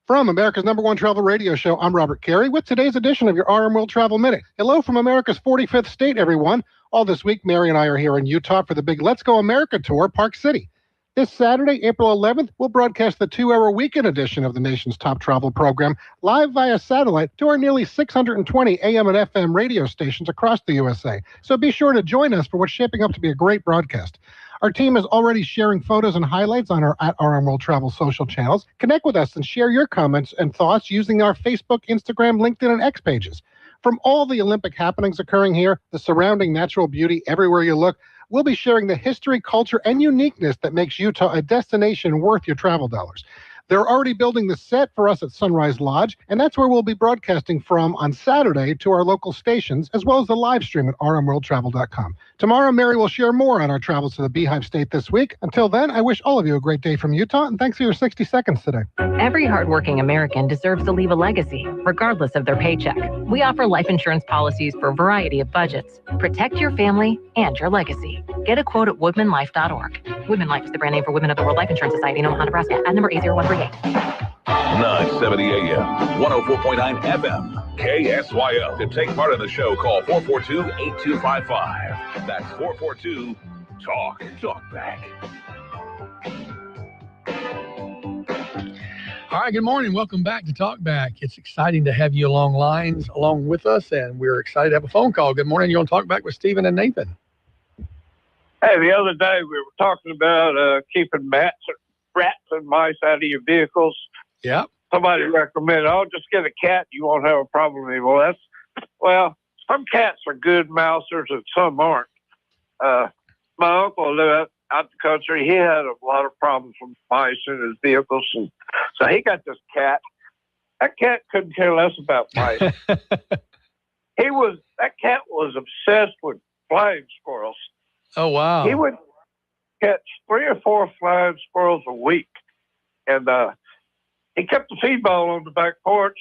From America's #1 travel radio show, I'm Robert Carey with today's edition of your RM World Travel Minute. Hello from America's 45th state, everyone. All this week, Mary and I are here in Utah for the big Let's Go America tour, Park City. This Saturday, April 11th, we'll broadcast the 2-hour weekend edition of the nation's top travel program live via satellite to our nearly 620 AM and FM radio stations across the USA. So be sure to join us for what's shaping up to be a great broadcast. Our team is already sharing photos and highlights on our @RM World Travel social channels. Connect with us and share your comments and thoughts using our Facebook, Instagram, LinkedIn, and X pages. From all the Olympic happenings occurring here, the surrounding natural beauty everywhere you look, we'll be sharing the history, culture, and uniqueness that makes Utah a destination worth your travel dollars. They're already building the set for us at Sunrise Lodge, and that's where we'll be broadcasting from on Saturday to our local stations, as well as the live stream at rmworldtravel.com. Tomorrow, Mary will share more on our travels to the Beehive State this week. Until then, I wish all of you a great day from Utah, and thanks for your 60 seconds today. Every hardworking American deserves to leave a legacy, regardless of their paycheck. We offer life insurance policies for a variety of budgets. Protect your family and your legacy. Get a quote at woodmanlife.org. Woodman Life is the brand name for Women of the World Life Insurance Society in Omaha, Nebraska. Ad number A0138. 970 AM, 104.9 FM, KSYO. To take part in the show, call 442-8255. That's 442-TALK. Talk back. All right, good morning. Welcome back to Talk Back. It's exciting to have you along with us, and we're excited to have a phone call. Good morning. You're on Talk Back with Stephen and Nathan. Hey, the other day we were talking about keeping rats and mice out of your vehicles. Yeah. Somebody recommended, just get a cat. You won't have a problem anymore. Some cats are good mousers and some aren't. My uncle lived out the country. He had a lot of problems with mice in his vehicles. And so he got this cat. That cat couldn't care less about mice. That cat was obsessed with flying squirrels. Oh, wow. He would catch 3 or 4 flying squirrels a week. And he kept the feed bowl on the back porch.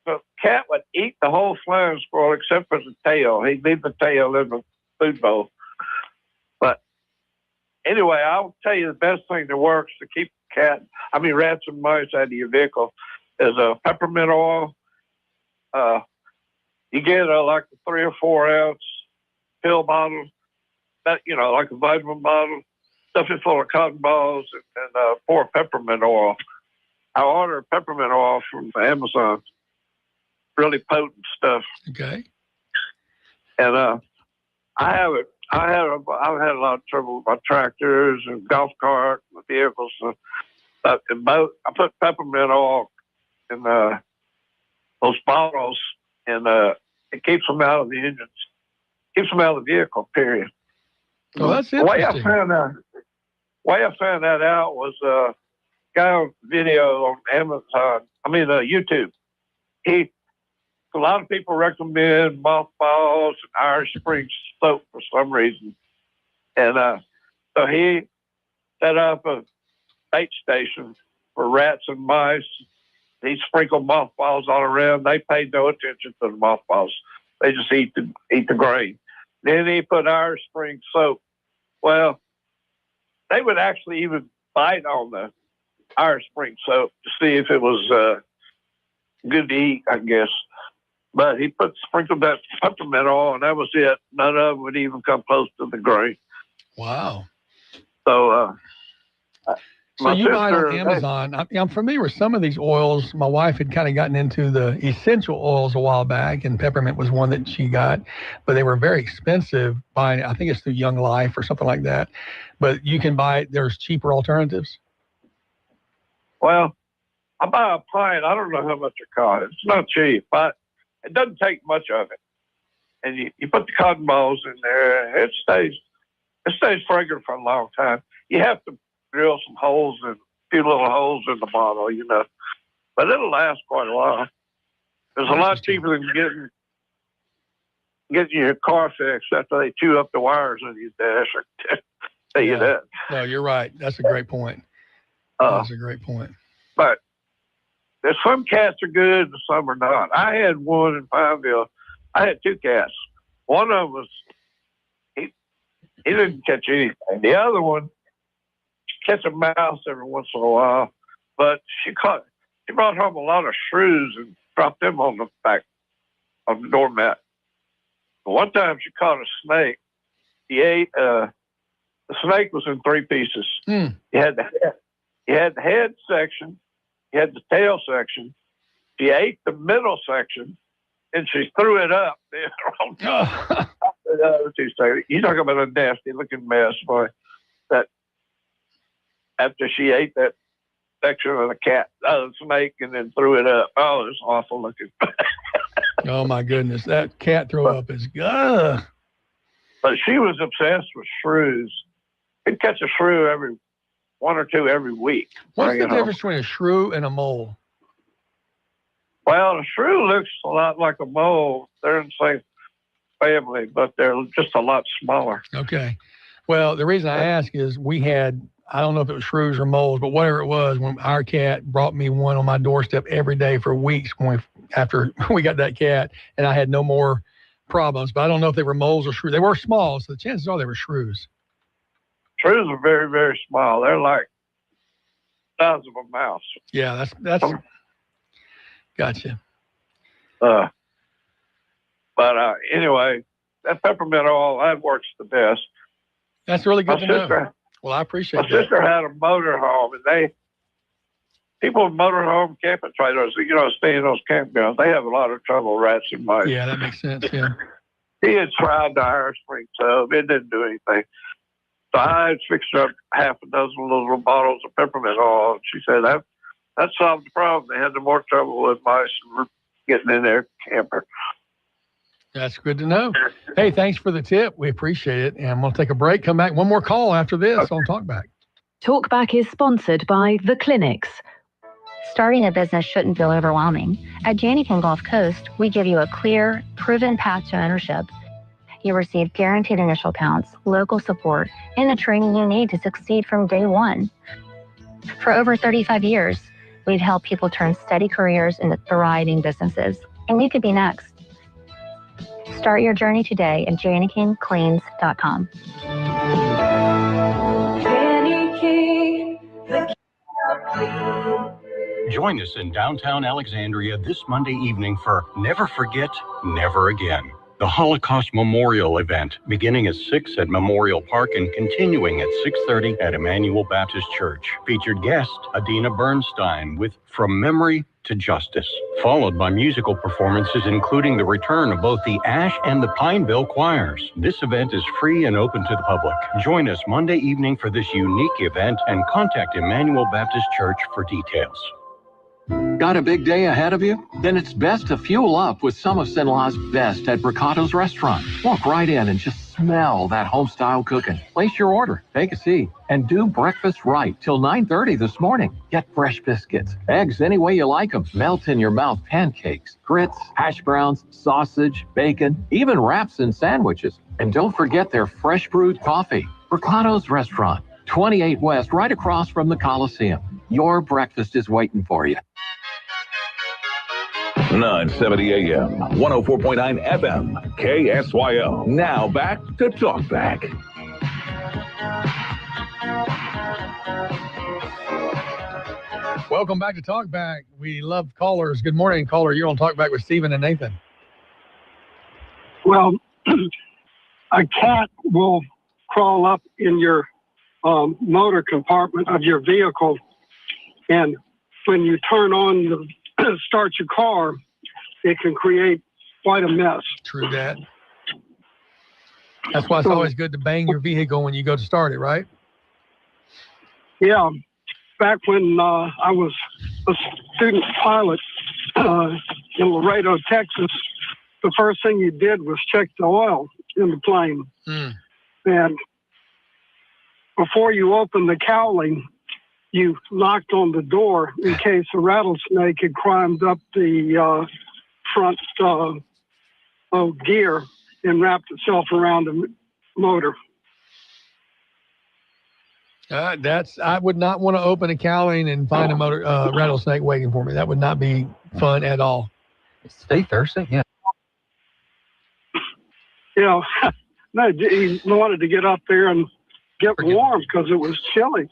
The cat would eat the whole flying squirrel except for the tail. He'd leave the tail in the food bowl. But anyway, I'll tell you the best thing that works to keep rats and mice out of your vehicle is peppermint oil. You get like a 3 or 4 ounce pill bottle, like a vitamin bottle, stuff it full of cotton balls, and pour peppermint oil. I ordered peppermint oil from Amazon. Really potent stuff. Okay. And I've had a lot of trouble with my tractors and golf cart, my vehicles, and both. I put peppermint oil in those bottles, and it keeps them out of the engines, keeps them out of the vehicle. Period. Oh, that's interesting. The way I found that out was a guy on video on YouTube. A lot of people recommend mothballs and Irish Spring soap for some reason. And so he set up a bait station for rats and mice. He sprinkled mothballs all around. They paid no attention to the mothballs. They just eat the grain. Then he put Irish Spring soap. Well, they would actually even bite on the Irish Spring soap to see if it was good to eat, I guess. But he sprinkled that peppermint oil, and that was it. None of them would even come close to the grain. Wow. So, so you buy it on Amazon. I'm familiar with some of these oils. My wife had kind of gotten into the essential oils a while back, and peppermint was one that she got, but they were very expensive buying it. I think it's through Young Life or something like that. But you can buy it. There's cheaper alternatives. Well, I buy a pint. I don't know how much it costs. It's not cheap, but it doesn't take much of it. And you put the cotton balls in there, it stays fragrant for a long time. You have to drill some holes and a few little holes in the bottle, but it'll last quite a while. It's a lot cheaper than getting your car fixed after they chew up the wires on your dash. Or tell you that. No, you're right. That's a great point. That's a great point. But there's some cats are good and some are not. I had one in Pineville. I had 2 cats. One of them was, he didn't catch anything. The other one, she catch a mouse every once in a while, but she brought home a lot of shrews and dropped them on the back of the doormat. But one time she caught a snake. He ate, the snake was in 3 pieces. You had the head section, you had the tail section. She ate the middle section, and she threw it up. You talk about a nasty-looking mess, boy. That after she ate that section of the snake, and then threw it up. Oh, it's awful looking. Oh my goodness, that cat throw up is good. But she was obsessed with shrews. She'd catch a shrew every 1 or 2 every week. What's the difference between a shrew and a mole? Well, a shrew looks a lot like a mole. They're in the same family, but they're just a lot smaller. Okay. Well, the reason I ask is we had, I don't know if it was shrews or moles, but whatever it was, when our cat brought me one on my doorstep every day for weeks after we got that cat, and I had no more problems. But I don't know if they were moles or shrews. They were small, so the chances are they were shrews. Shrews are very, very small. They're like the size of a mouse. Yeah, that's gotcha. But anyway, that peppermint oil, that works the best. That's really good to know. Well, I appreciate that. My sister had a motorhome, and people in motorhome camping trailers, stay in those campgrounds, they have a lot of trouble, rats and mice. Yeah, that makes sense, yeah. He had tried the Irish Spring soap. It didn't do anything. So I had fixed up half a dozen little bottles of peppermint oil. And she said that solved the problem. They had no more trouble with mice getting in their camper. That's good to know. Hey, thanks for the tip. We appreciate it. And we'll take a break, come back. One more call after this on Talkback. Talkback is sponsored by The Clinics. Starting a business shouldn't feel overwhelming. At Janikin Gulf Coast, we give you a clear, proven path to ownership. You receive guaranteed initial accounts, local support, and the training you need to succeed from day one. For over 35 years, we've helped people turn steady careers into thriving businesses, and you could be next. Start your journey today at JannikinCleans.com. Join us in downtown Alexandria this Monday evening for Never Forget, Never Again, the Holocaust Memorial event, beginning at 6 at Memorial Park and continuing at 6:30 at Emmanuel Baptist Church. Featured guest, Adina Bernstein with From Memory to Justice, followed by musical performances including the return of both the Ash and the Pineville choirs. This event is free and open to the public. Join us Monday evening for this unique event and contact Emmanuel Baptist Church for details. Got a big day ahead of you? Then it's best to fuel up with some of Cenla's best at Bricato's restaurant. Walk right in and just smell that home-style cooking. Place your order, take a seat, and do breakfast right till 9:30 this morning. Get fresh biscuits, eggs any way you like them, melt-in-your-mouth pancakes, grits, hash browns, sausage, bacon, even wraps and sandwiches. And don't forget their fresh brewed coffee. Bricato's Restaurant, 28 West, right across from the Coliseum. Your breakfast is waiting for you. 970 AM, 104.9 FM, KSYO. Now back to Talk Back. Welcome back to Talk Back. We love callers. Good morning, caller. You're on Talk Back with Stephen and Nathan. Well, a cat will crawl up in your motor compartment of your vehicle, and when you turn on the start your car, it can create quite a mess. True that. That's why it's always good to bang your vehicle when you go to start it, right? Yeah. Back when I was a student pilot in Laredo, Texas, the first thing you did was check the oil in the plane. And before you opened the cowling, you knocked on the door in case a rattlesnake had climbed up the front gear and wrapped itself around the motor. I would not want to open a cowling and find a motor rattlesnake waiting for me. That would not be fun at all. Stay thirsty, yeah. No, he wanted to get up there and get warm because it was chilly.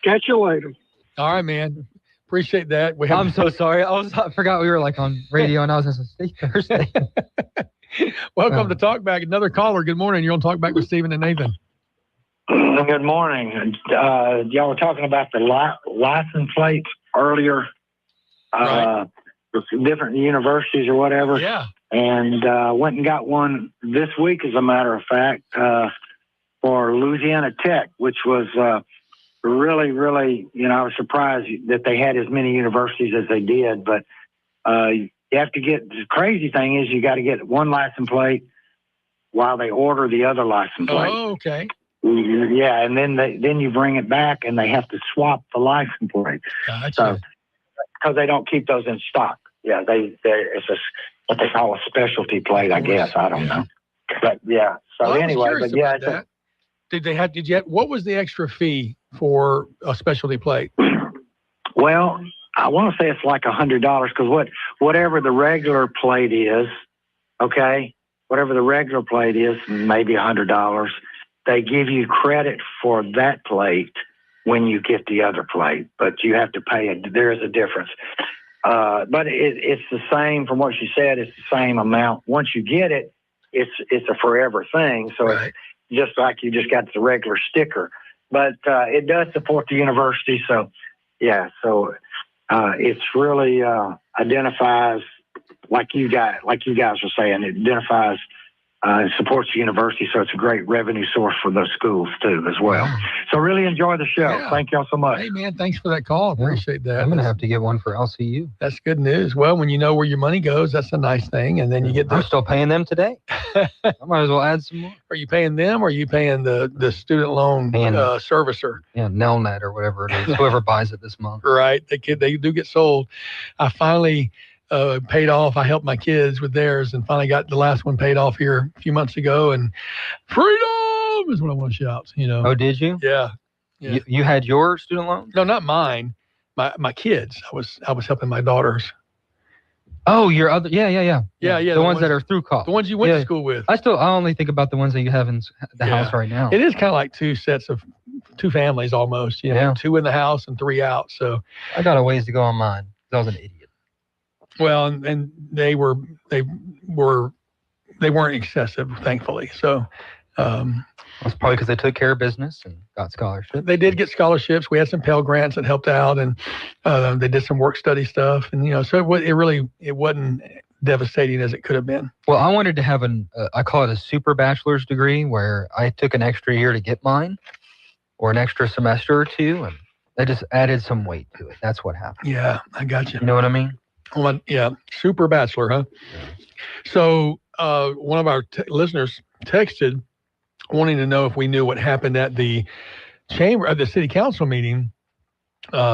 Catch you later. All right, man. Appreciate that. I'm so sorry. I forgot we were like on radio and I was just stay Thursday. Welcome to Talk Back. Another caller. Good morning. You're on Talk Back with Stephen and Nathan. Good morning. Y'all were talking about the license plates earlier, with different universities or whatever. Yeah. And went and got one this week, as a matter of fact, for Louisiana Tech, which was really, really, I was surprised that they had as many universities as they did. But you have to get, the crazy thing is you got to get one license plate while they order the other license plate. Oh, okay. Yeah, and then you bring it back, and they have to swap the license plate. Gotcha. So, because they don't keep those in stock. Yeah, it's what they call a specialty plate, I guess. I don't know. But yeah. So anyway, but yeah. What was the extra fee for a specialty plate? Well, I want to say it's like $100 because whatever the regular plate is, okay, whatever the regular plate is, maybe $100. They give you credit for that plate when you get the other plate, but you have to pay it. There is a difference. But it's the same from what you said. It's the same amount. Once you get it, it's a forever thing. So It's just like you just got the regular sticker. But it does support the university. So, yeah. So it's really identifies, like you guys were saying, it identifies. It supports the university, so it's a great revenue source for those schools, too, as well. So really enjoy the show. Yeah. Thank y'all so much. Hey, man, thanks for that call. Appreciate that. I'm going to have to get one for LCU. That's good news. Well, when you know where your money goes, that's a nice thing. And then you get I'm still paying them today. I might as well add some more. Are you paying them or are you paying the student loan servicer? Yeah, Nelnet or whatever it is, whoever buys it this month. Right. They do get sold. I finally paid off. I helped my kids with theirs and finally got the last one paid off here a few months ago. And freedom is what I want to shout. Oh, did you? Yeah. You had your student loan? No, not mine. My kids. I was helping my daughters. Oh, your other. Yeah. The ones that are through college. The ones you went to school with. I only think about the ones that you have in the house right now. It is kind of like two families almost. Two in the house and three out. So I got a ways to go on mine. I was an idiot. Well, and they weren't excessive, thankfully. So that's probably because they took care of business and got scholarships. They did get scholarships. We had some Pell Grants that helped out, and they did some work study stuff. And so it wasn't devastating as it could have been. Well, I wanted to have I call it a super bachelor's degree, where I took an extra year to get mine, or an extra semester or two, and they just added some weight to it. That's what happened. Yeah, I got you. You know what I mean? Well, yeah, super bachelor, huh? Yeah. So one of our listeners texted wanting to know if we knew what happened at the city council meeting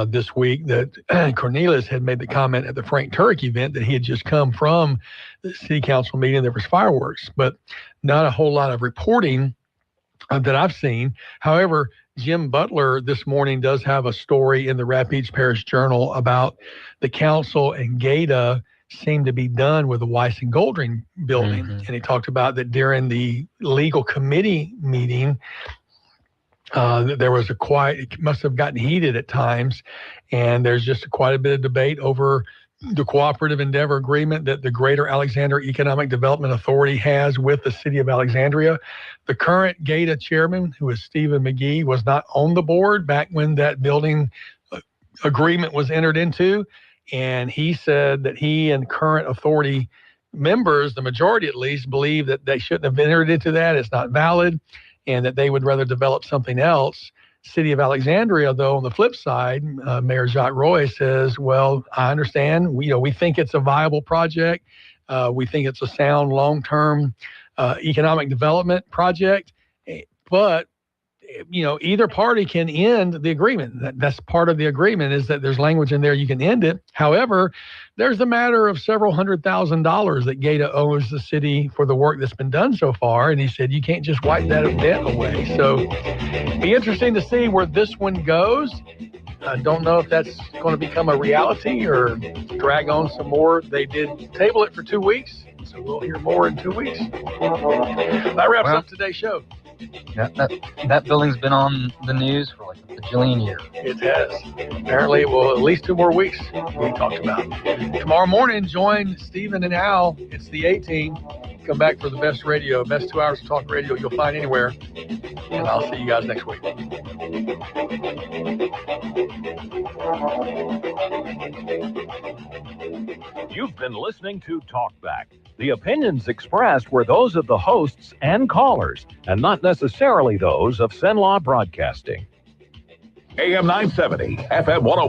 this week, that Cornelius had made the comment at the Frank Turek event that he had just come from the city council meeting. There was fireworks, but not a whole lot of reporting that I've seen. However, Jim Butler this morning does have a story in the Rapides Parish Journal about the council and GATA seem to be done with the Weiss and Goldring building. And he talked about that during the legal committee meeting, there was it must have gotten heated at times, and there's just quite a bit of debate over the cooperative endeavor agreement that the Greater Alexandria Economic Development Authority has with the city of Alexandria. The current GATA chairman, who is Stephen McGee, was not on the board back when that building agreement was entered into. And he said that he and current authority members, the majority at least, believe that they shouldn't have entered into that. It's not valid, and that they would rather develop something else. City of Alexandria, though, on the flip side, Mayor Jacques Roy says, well, I understand. We think it's a viable project. We think it's a sound long-term economic development project. But, either party can end the agreement. That's part of the agreement, is that there's language in there you can end it. However, there's a matter of several $100,000 that GATA owes the city for the work that's been done so far. And he said, you can't just wipe that debt away. So be interesting to see where this one goes. I don't know if that's going to become a reality or drag on some more. They did table it for 2 weeks, so we'll hear more in 2 weeks. That wraps up today's show. Yeah, that building's been on the news for like a bajillion years. It has. Apparently, at least 2 more weeks we talked about. Tomorrow morning, join Stephen and Al. It's the 18. Come back for the best 2 hours of talk radio you'll find anywhere. And I'll see you guys next week. You've been listening to Talkback. The opinions expressed were those of the hosts and callers, and not necessarily those of Cenla Broadcasting. AM 970, FM 104.